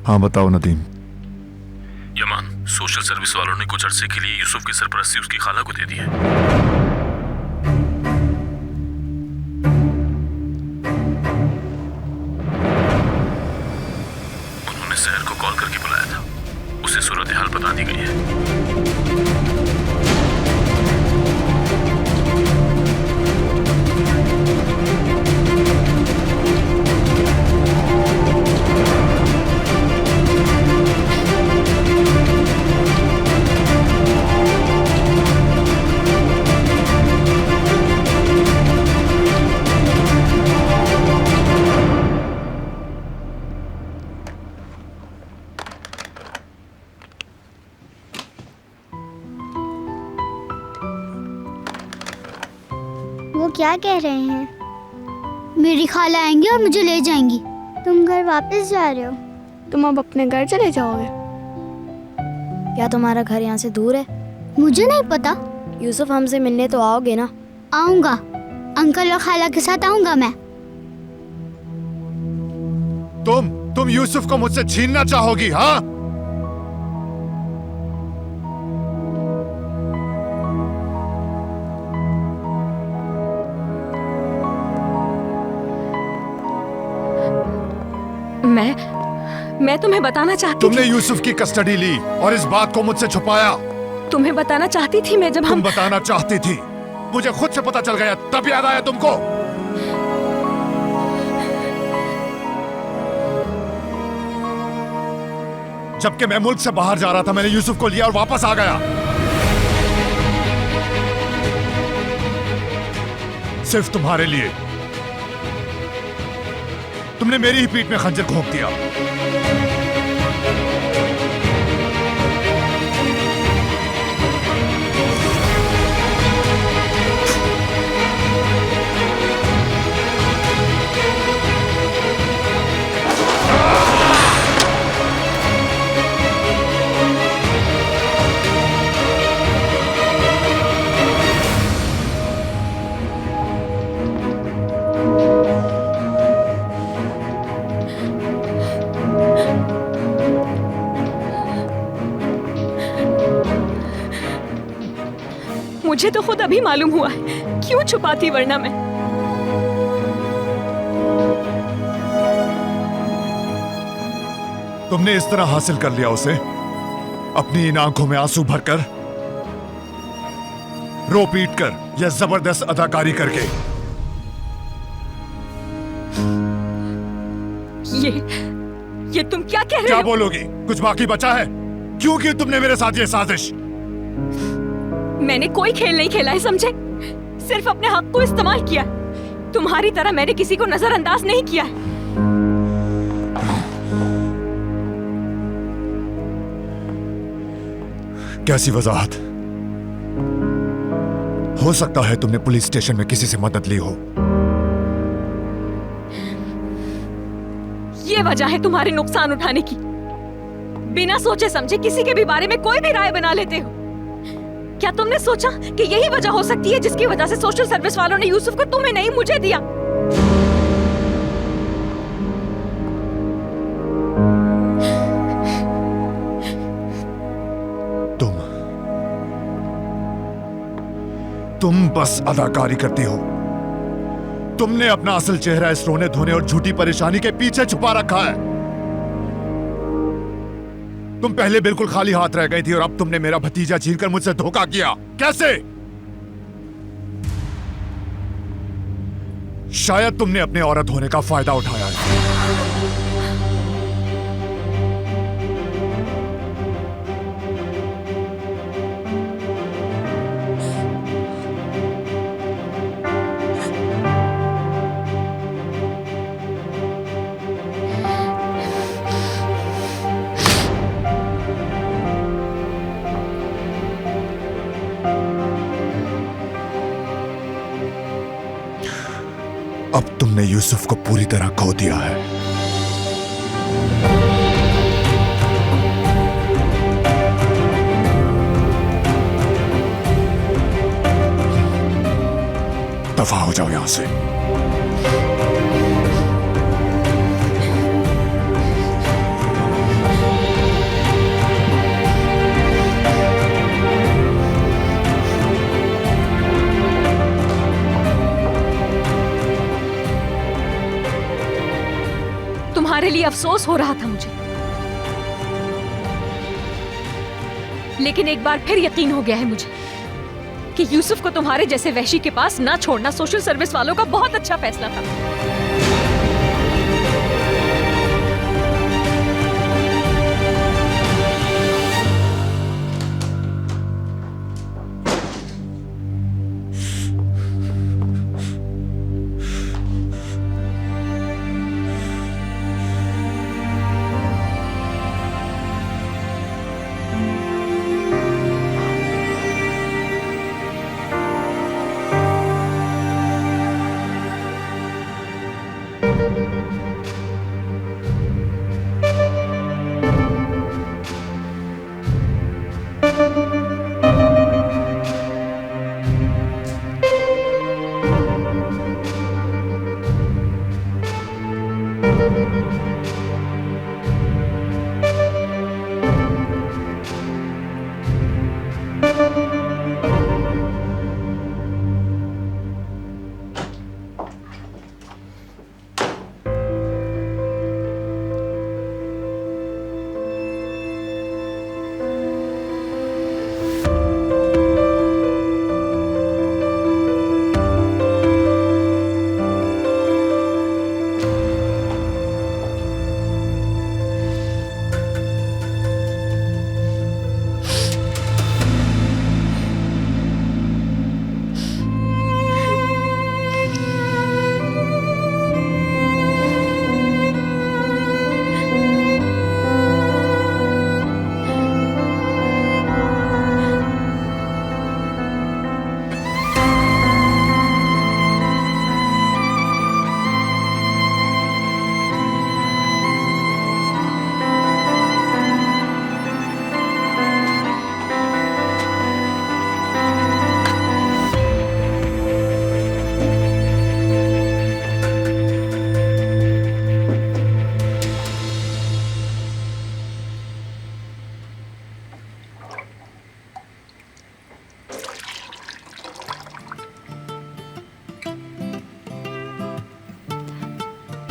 हाँ बताओ नदीम। यमान, सोशल सर्विस वालों ने कुछ अरसे के लिए यूसुफ की सरपरस्ती उसकी खाला को दे दी है। उन्होंने सहर को कॉल करके बुलाया था, उसे सूरत हाल बता दी गई है। वो क्या कह रहे हैं? मेरी खाला आएंगी और मुझे ले जाएंगी। तुम घर वापस जा रहे हो? तुम अब अपने घर चले जाओगे? क्या तुम्हारा घर यहाँ से दूर है? मुझे नहीं पता। यूसुफ, हमसे मिलने तो आओगे ना? आऊंगा, अंकल और खाला के साथ आऊंगा मैं। तुम यूसुफ को मुझसे छीनना चाहोगी? हाँ, मैं तुम्हें बताना चाहती तुमने थी। यूसुफ की कस्टडी ली और इस बात को मुझसे छुपाया। तुम्हें बताना चाहती थी मैं, जब तुम बताना चाहती थी, मुझे खुद से पता चल गया, तब याद आया तुमको। जबकि मैं मुल्क से बाहर जा रहा था, मैंने यूसुफ को लिया और वापस आ गया, सिर्फ तुम्हारे लिए। तुमने मेरी ही पीठ में खंजर घोंप दिया। मुझे तो खुद अभी मालूम हुआ है, क्यों छुपाती वरना मैं। तुमने इस तरह हासिल कर लिया उसे, अपनी इन आंखों में आंसू भरकर, रो पीट कर या जबरदस्त अदाकारी करके। ये तुम क्या कह रहे हो? क्या बोलोगी? कुछ बाकी बचा है? क्यों की तुमने मेरे साथ ये साजिश? मैंने कोई खेल नहीं खेला है, समझे? सिर्फ अपने हक को इस्तेमाल किया। तुम्हारी तरह मैंने किसी को नजरअंदाज नहीं किया है। कैसी वजाहत? हो सकता है तुमने पुलिस स्टेशन में किसी से मदद ली हो। ये वजह है तुम्हारे नुकसान उठाने की। बिना सोचे समझे किसी के भी बारे में कोई भी राय बना लेते हो। क्या तुमने सोचा कि यही वजह हो सकती है जिसकी वजह से सोशल सर्विस वालों ने यूसुफ को तुम्हें नहीं मुझे दिया? तुम बस अदाकारी करती हो। तुमने अपना असल चेहरा इस रोने धोने और झूठी परेशानी के पीछे छुपा रखा है। तुम पहले बिल्कुल खाली हाथ रह गई थी और अब तुमने मेरा भतीजा छीनकर मुझसे धोखा किया। कैसे? शायद तुमने अपने औरत होने का फायदा उठाया है। अब तुमने यूसुफ को पूरी तरह खो दिया है। दफा हो जाओ यहां से। तुम्हारे लिए अफसोस हो रहा था मुझे, लेकिन एक बार फिर यकीन हो गया है मुझे कि यूसुफ को तुम्हारे जैसे वहशी के पास ना छोड़ना सोशल सर्विस वालों का बहुत अच्छा फैसला था।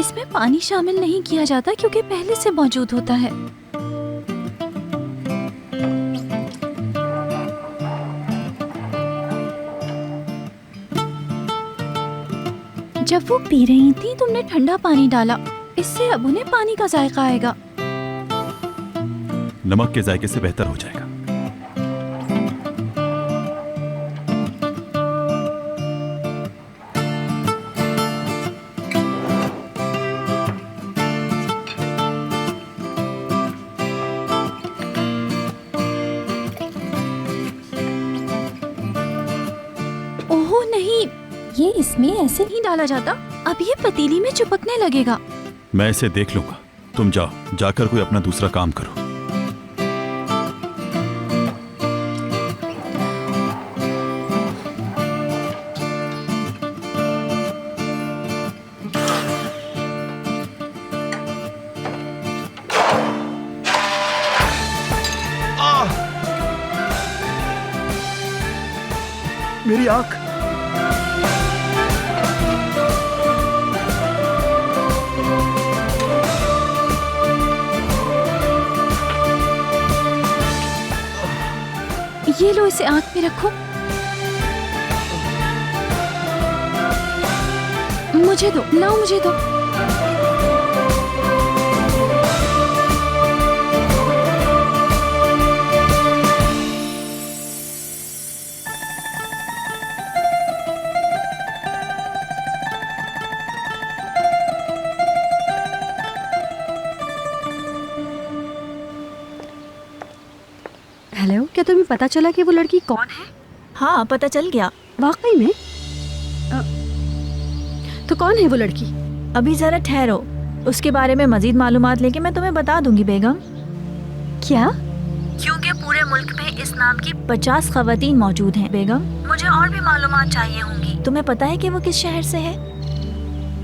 इसमें पानी शामिल नहीं किया जाता क्योंकि पहले से मौजूद होता है। जब वो पी रही थी तुमने ठंडा पानी डाला, इससे अब उन्हें पानी का जायका आएगा। नमक के जायके से बेहतर हो जाएगा। ओहो नहीं, ये इसमें ऐसे नहीं डाला जाता, अब ये पतीली में चिपकने लगेगा। मैं इसे देख लूंगा, तुम जाओ, जाकर कोई अपना दूसरा काम करो। मेरी आंख। ये लो, इसे आंख पे रखो। मुझे दो, लाओ मुझे दो। हेलो, क्या तुम्हें पता चला कि वो लड़की कौन है? हाँ, पता चल गया। वाकई में? तो कौन है वो लड़की? अभी जरा ठहरो, उसके बारे में मजीद मालूमात लेके मैं तुम्हें बता दूंगी बेगम। क्या? क्योंकि पूरे मुल्क में इस नाम की 50 खवातीन मौजूद हैं बेगम। मुझे और भी मालूमात चाहिए होंगी, तुम्हें पता है कि वो किस शहर से है?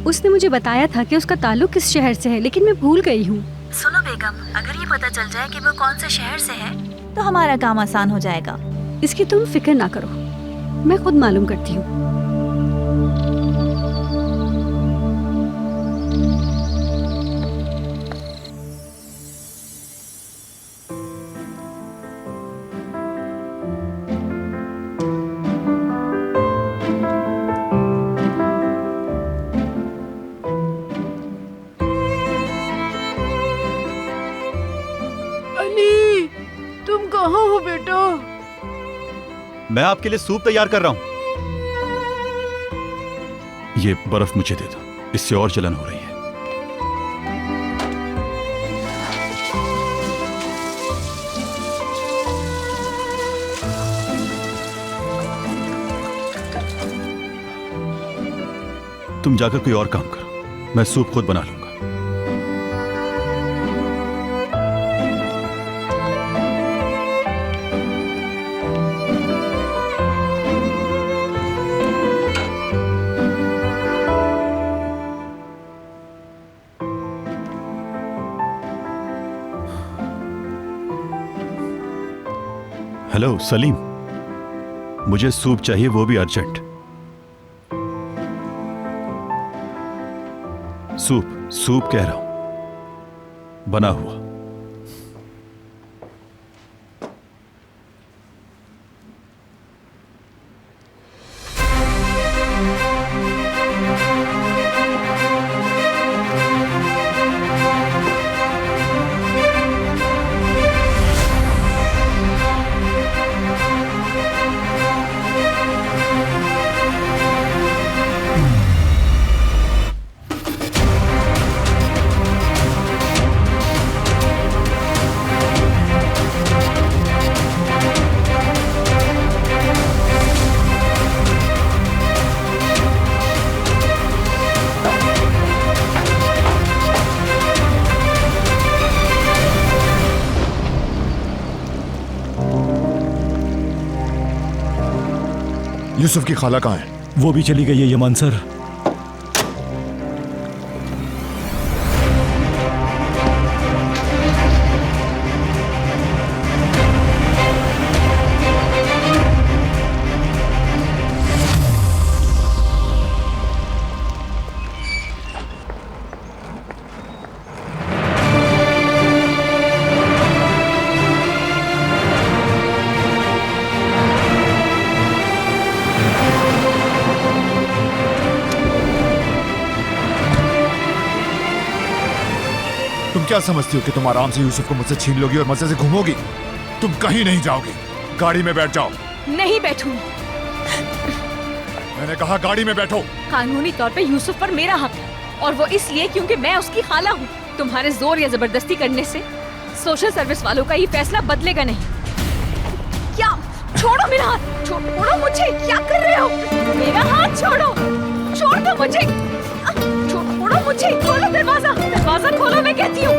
उसने मुझे बताया था कि उसका ताल्लुक किस शहर से है, लेकिन मैं भूल गई हूँ। सुनो बेगम, अगर ये पता चल जाए कि वो कौन से शहर से है तो हमारा काम आसान हो जाएगा। इसकी तुम फिक्र ना करो, मैं खुद मालूम करती हूँ। अली, तुम कहाँ हो बेटा? मैं आपके लिए सूप तैयार कर रहा हूं। ये बर्फ मुझे दे दो, इससे और जलन हो रही है। तुम जाकर कोई और काम करो, मैं सूप खुद बना लूंगा। हेलो सलीम, मुझे सूप चाहिए, वो भी अर्जेंट। सूप कह रहा हूं, बना हुआ। यूसुफ की खाला कहाँ है? वो भी चली गई है यमान सर। तुम क्या समझती हो कि तुम आराम से यूसुफ को मुझसे छीन लोगी और मजे से घूमोगी? तुम कहीं नहीं जाओगी, गाड़ी में बैठ जाओ। नहीं बैठूंगी। मैंने कहा गाड़ी में बैठो। कानूनी तौर पे यूसुफ पर मेरा हक है, और वो इसलिए क्योंकि मैं उसकी खाला हूँ। तुम्हारे जोर या जबरदस्ती करने से सोशल सर्विस वालों का ये फैसला बदलेगा नहीं। क्या? छोड़ो मेरा हाथ, छोड़ो मुझे। क्या कर रहे हो? मेरा हाथ छोड़ो, छोड़ दो मुझे, छोड़ो मुझे। खोलो दरवाजा, दरवाजा खोलो, मैं कहती हूँ।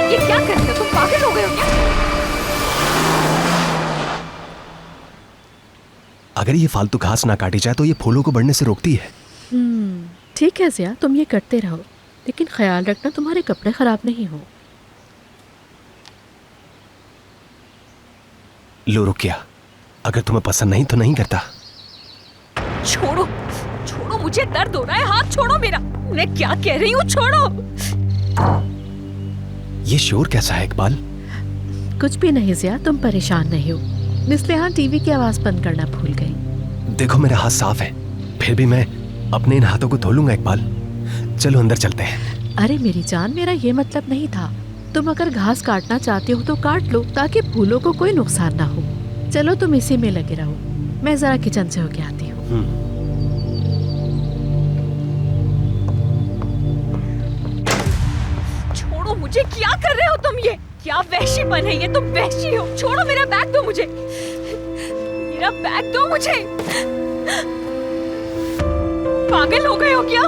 ये क्या कर रहे हो? तुम पागल हो गए हो क्या? अगर ये फालतू घास ना काटी जाए तो ये फूलों को बढ़ने से रोकती है। ठीक है ज़िया, तुम ये करते रहो, लेकिन ख्याल रखना तुम्हारे कपड़े खराब नहीं हो। लो रुकिया, अगर तुम्हें पसंद नहीं तो नहीं करता। छोड़ो, छोड़ो मुझे, दर्द हो रहा है। हाथ छोड़ो मेरा। मैं क्या कह रही हूँ? छोड़ो। ये शोर कैसा है इकबाल? कुछ भी नहीं ज़िया, तुम परेशान नहीं हो। निस्लिहान टीवी की आवाज बंद करना भूल गई। देखो मेरा हाथ साफ है, फिर भी मैं अपने इन हाथों को धो लूंगा इकबाल। चलो अंदर चलते हैं। अरे मेरी जान, मेरा ये मतलब नहीं था। तुम अगर घास काटना चाहते हो तो काट लो, ताकि फूलों को कोई नुकसान ना हो। चलो तुम इसी में लगे रहो, मैं जरा किचन से होके आती हूँ। छोड़ो मुझे, क्या कर रहे हो तुम? ये क्या वहशीपन है? ये तुम वहशी हो। छोड़ो मेरा बैग, दो मुझे, मेरा बैग दो मुझे। पागल हो गए हो क्या?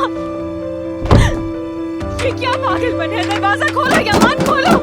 ये क्या पागलपन है? दरवाजा खोलो, यमान खोलो।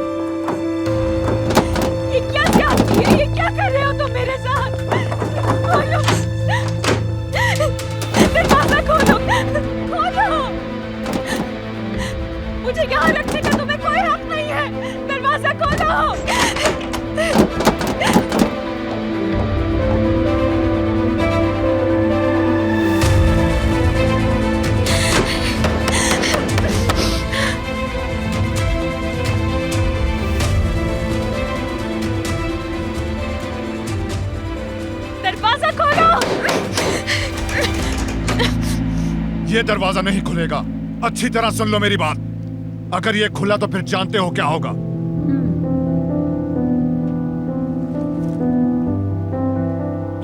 ये दरवाजा नहीं खुलेगा। अच्छी तरह सुन लो मेरी बात। अगर ये खुला तो फिर जानते हो क्या होगा।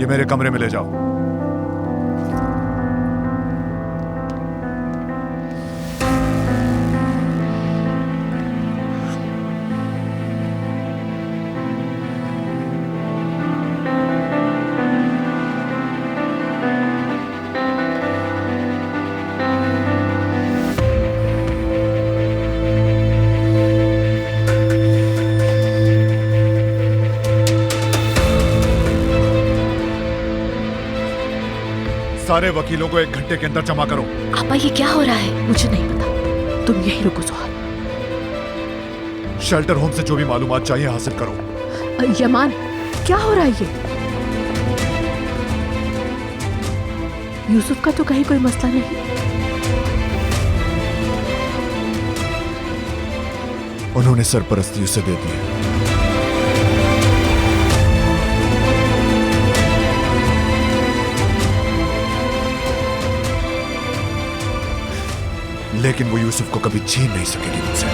ये मेरे कमरे में ले जाओ। सारे वकीलों को 1 घंटे के अंदर जमा करो। आपा ये क्या हो रहा है? मुझे नहीं पता, तुम यहीं रुको सुहाग। शेल्टर होम से जो भी मालूमात चाहिए हासिल करो। यमान, क्या हो रहा है ये? यूसुफ का तो कहीं कोई मसला नहीं। उन्होंने सरपरस्ती उसे दे दी है। लेकिन वो यूसुफ को कभी छीन नहीं सकेगी मुझसे।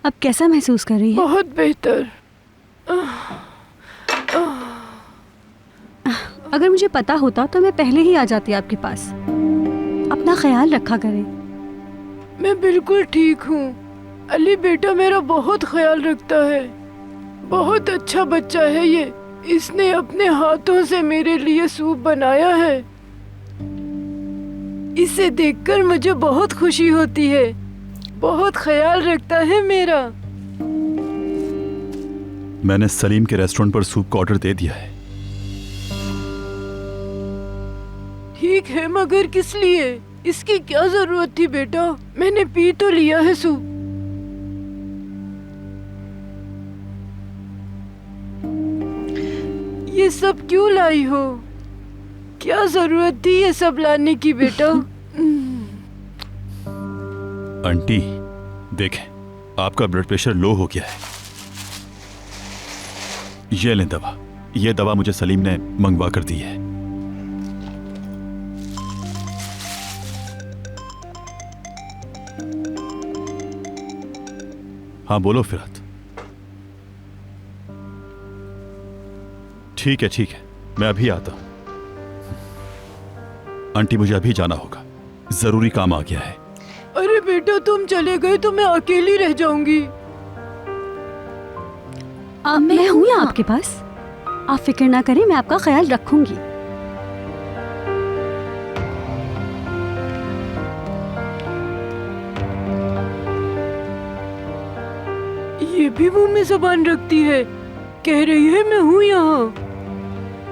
अब कैसा महसूस कर रही है? बहुत बेहतर। अगर मुझे पता होता तो मैं पहले ही आ जाती आपके पास। अपना ख्याल रखा करें। मैं बिल्कुल ठीक हूँ। अली बेटा मेरा बहुत ख्याल रखता है। बहुत अच्छा बच्चा है ये। इसने अपने हाथों से मेरे लिए सूप बनाया है। इसे देखकर मुझे बहुत खुशी होती है। बहुत ख्याल रखता है मेरा। मैंने सलीम के रेस्टोरेंट पर सूप का ऑर्डर दे दिया है। ठीक है, मगर किस लिए? इसकी क्या जरूरत थी बेटा? मैंने पी तो लिया है सूप। ये सब क्यों लाई हो? क्या जरूरत थी ये सब लाने की बेटा? आंटी देखें, आपका ब्लड प्रेशर लो हो गया है। ये लें दवा। ये दवा मुझे सलीम ने मंगवा कर दी है। हाँ बोलो फिरात। ठीक है ठीक है, मैं अभी आता हूं। आंटी मुझे अभी जाना होगा, जरूरी काम आ गया है। अरे बेटा तुम चले गए तो मैं अकेली रह जाऊंगी। मैं हूँ यहाँ आपके पास। आप फिक्र ना करें, मैं आपका ख्याल रखूंगी। ये भी मुंह में ज़बान रखती है। कह रही है मैं हूँ यहाँ।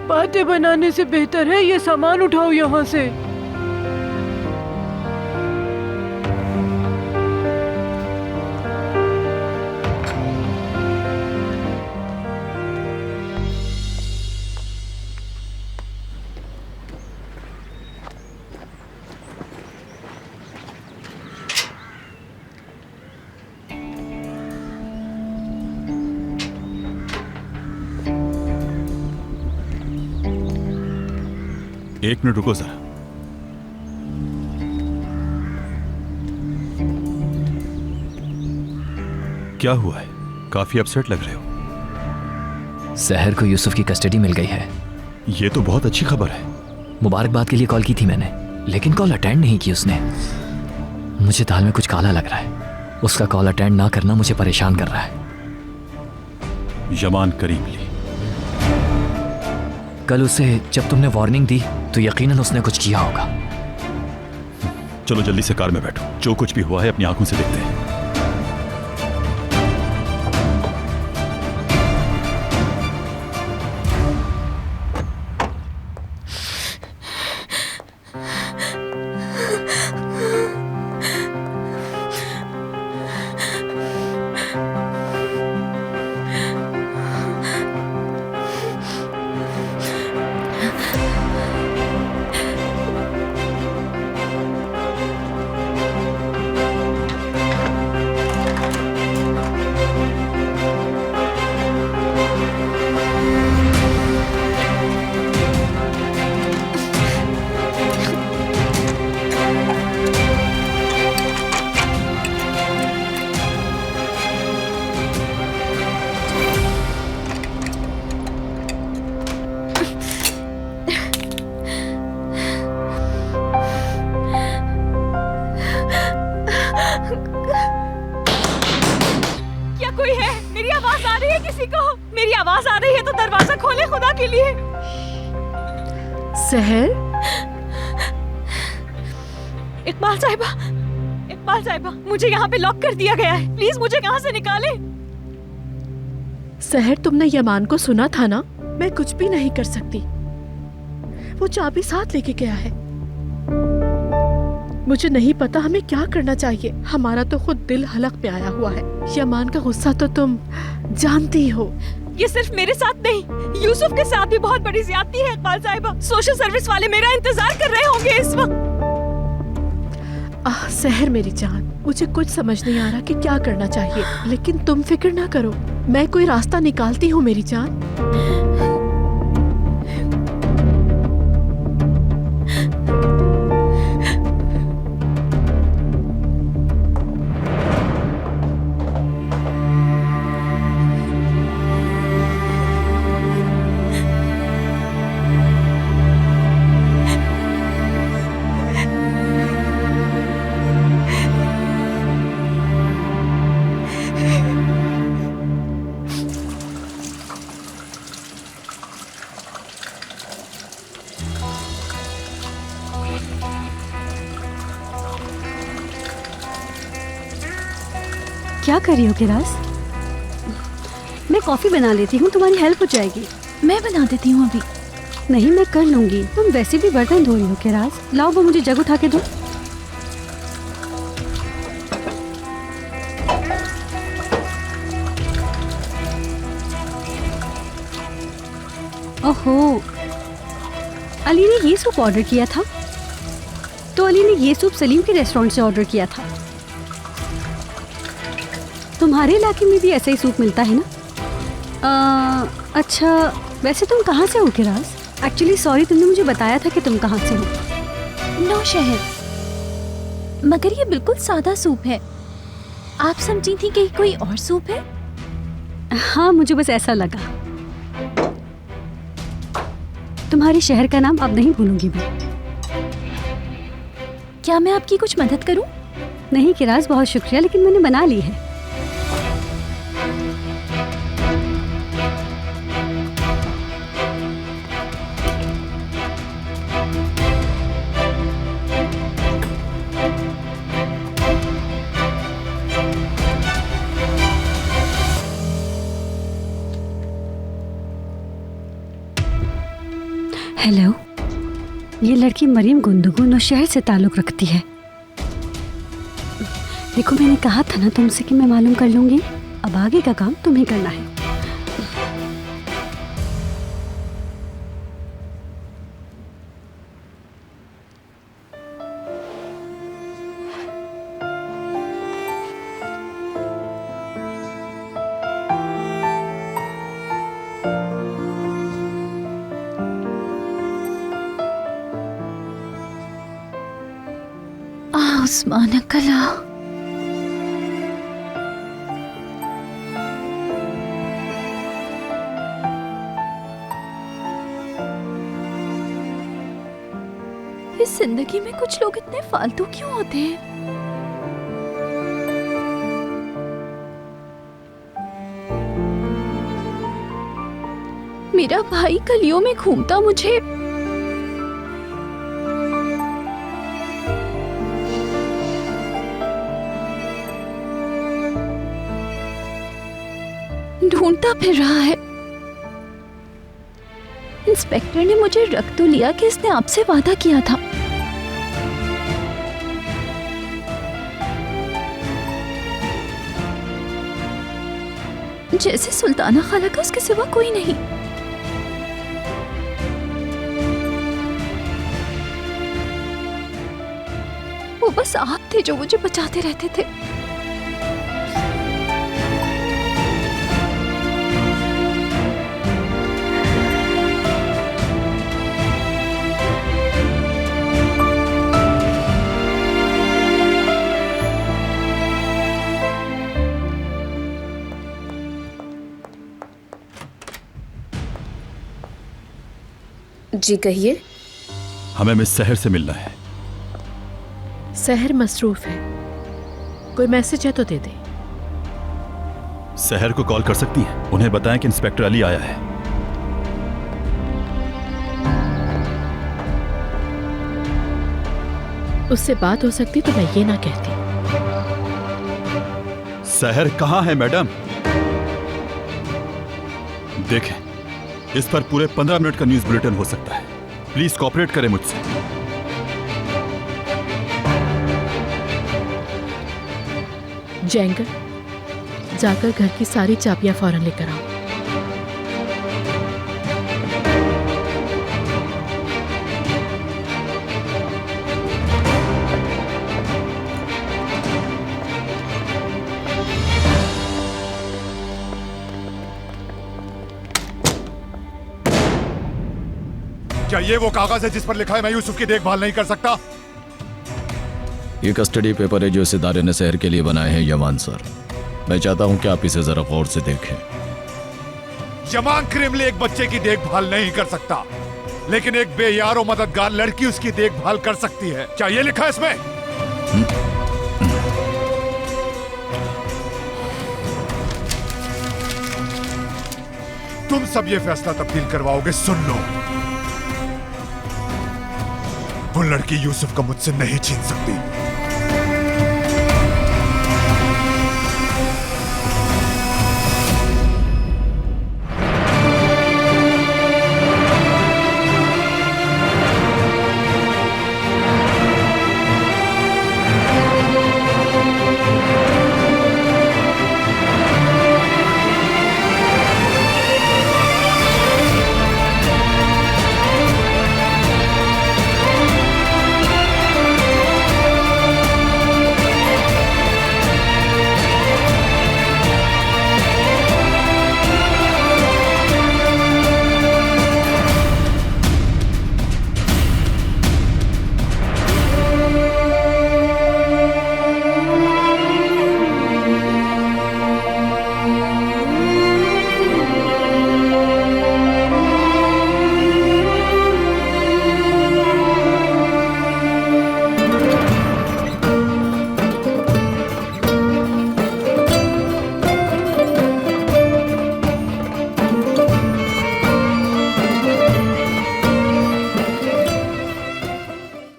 बातें बनाने से बेहतर है ये सामान उठाओ यहाँ से। एक मिनट रुको जरा। क्या हुआ है? काफी अपसेट लग रहे हो। सहर को यूसुफ की कस्टडी मिल गई है। ये तो बहुत अच्छी खबर है। मुबारकबाद के लिए कॉल की थी मैंने, लेकिन कॉल अटेंड नहीं की उसने। मुझे दाल में कुछ काला लग रहा है। उसका कॉल अटेंड ना करना मुझे परेशान कर रहा है। यमान करीम ली, कल उसे जब तुमने वार्निंग दी तो यकीनन उसने कुछ किया होगा। चलो जल्दी से कार में बैठो। जो कुछ भी हुआ है अपनी आंखों से देखते हैं। है? मेरी आवाज आ रही है किसी को? मेरी आवाज आ रही है तो दरवाजा खोले खुदा के लिए। सहर, इकबाल साहिबा, मुझे यहाँ पे लॉक कर दिया गया है। प्लीज मुझे यहाँ से निकालें। सहर, तुमने यमान को सुना था ना? मैं कुछ भी नहीं कर सकती। वो चाबी साथ लेके गया है। मुझे नहीं पता हमें क्या करना चाहिए। हमारा तो खुद दिल हलक पे आया हुआ है। यमान का गुस्सा तो तुम जानती हो। ये सिर्फ मेरे साथ नहीं, यूसुफ के साथ भी बहुत बड़ी ज्यादती है इकबाल साहिबा। सोशल सर्विस वाले मेरा इंतजार कर रहे होंगे इस वक्त। सहर मेरी जान, मुझे कुछ समझ नहीं आ रहा कि क्या करना चाहिए, लेकिन तुम फिक्र ना करो, मैं कोई रास्ता निकालती हूँ मेरी जान। क्या कर रही हो किराज? मैं कॉफी बना लेती हूँ, तुम्हारी हेल्प हो जाएगी। मैं बना देती हूँ अभी। नहीं, मैं कर लूंगी। तुम वैसे भी बर्तन धो रही हो किराज। लाओ वो मुझे जग उठा के दो। ओहो, अली ने ये सूप ऑर्डर किया था। तो अली ने ये सूप सलीम के रेस्टोरेंट से ऑर्डर किया था। तुम्हारे इलाके में भी ऐसा ही सूप मिलता है ना? अच्छा, वैसे तुम कहाँ से हो किराज? एक्चुअली सॉरी, तुमने मुझे बताया था कि तुम कहाँ से हो। नौशहर, मगर ये बिल्कुल सादा सूप है। आप समझी थी कि कोई और सूप है? हाँ, मुझे बस ऐसा लगा। तुम्हारे शहर का नाम अब नहीं भूलूंगी मैं। क्या मैं आपकी कुछ मदद करूं? नहीं किराज, बहुत शुक्रिया, लेकिन मैंने बना ली है। हेलो, ये लड़की मरीम गुंदुगु नौशहर से ताल्लुक़ रखती है। देखो, मैंने कहा था ना तुमसे कि मैं मालूम कर लूंगी। अब आगे का काम तुम्हें करना है। उस्मान कला, इस जिंदगी में कुछ लोग इतने फालतू क्यों होते हैं? मेरा भाई गलियों में घूमता मुझे ढूंढता फिर रहा है। इंस्पेक्टर ने मुझे रख तो लिया कि इसने आपसे वादा किया था। जैसे सुल्ताना खाला का उसके सिवा कोई नहीं। वो बस आप थे जो मुझे बचाते रहते थे। जी कहिए। हमें मिस सहर से मिलना है। सहर मसरूफ है, कोई मैसेज है तो दे दे। सहर को कॉल कर सकती हैं, उन्हें बताएं कि इंस्पेक्टर अली आया है। उससे बात हो सकती तो मैं ये ना कहती। सहर कहाँ है मैडम? देखें, इस पर पूरे 15 मिनट का न्यूज बुलेटिन हो सकता है। प्लीज कोऑपरेट करें मुझसे। जैंगर, जाकर घर की सारी चाबियां फौरन लेकर आओ। क्या ये वो कागज है जिस पर लिखा है मैं यूसुफ की देखभाल नहीं कर सकता? ये कस्टडी पेपर है जो इस इदारे ने शहर के लिए बनाए हैं यमान सर। मैं चाहता हूं कि आप इसे जरा गौर से देखें। यमान क्रिमली एक बच्चे की देखभाल नहीं कर सकता, लेकिन एक बेयार और मददगार लड़की उसकी देखभाल कर सकती है। क्या ये लिखा है इसमें? तुम सब ये फैसला तब्दील करवाओगे? सुन लो, वो लड़की यूसुफ को मुझसे नहीं छीन सकती।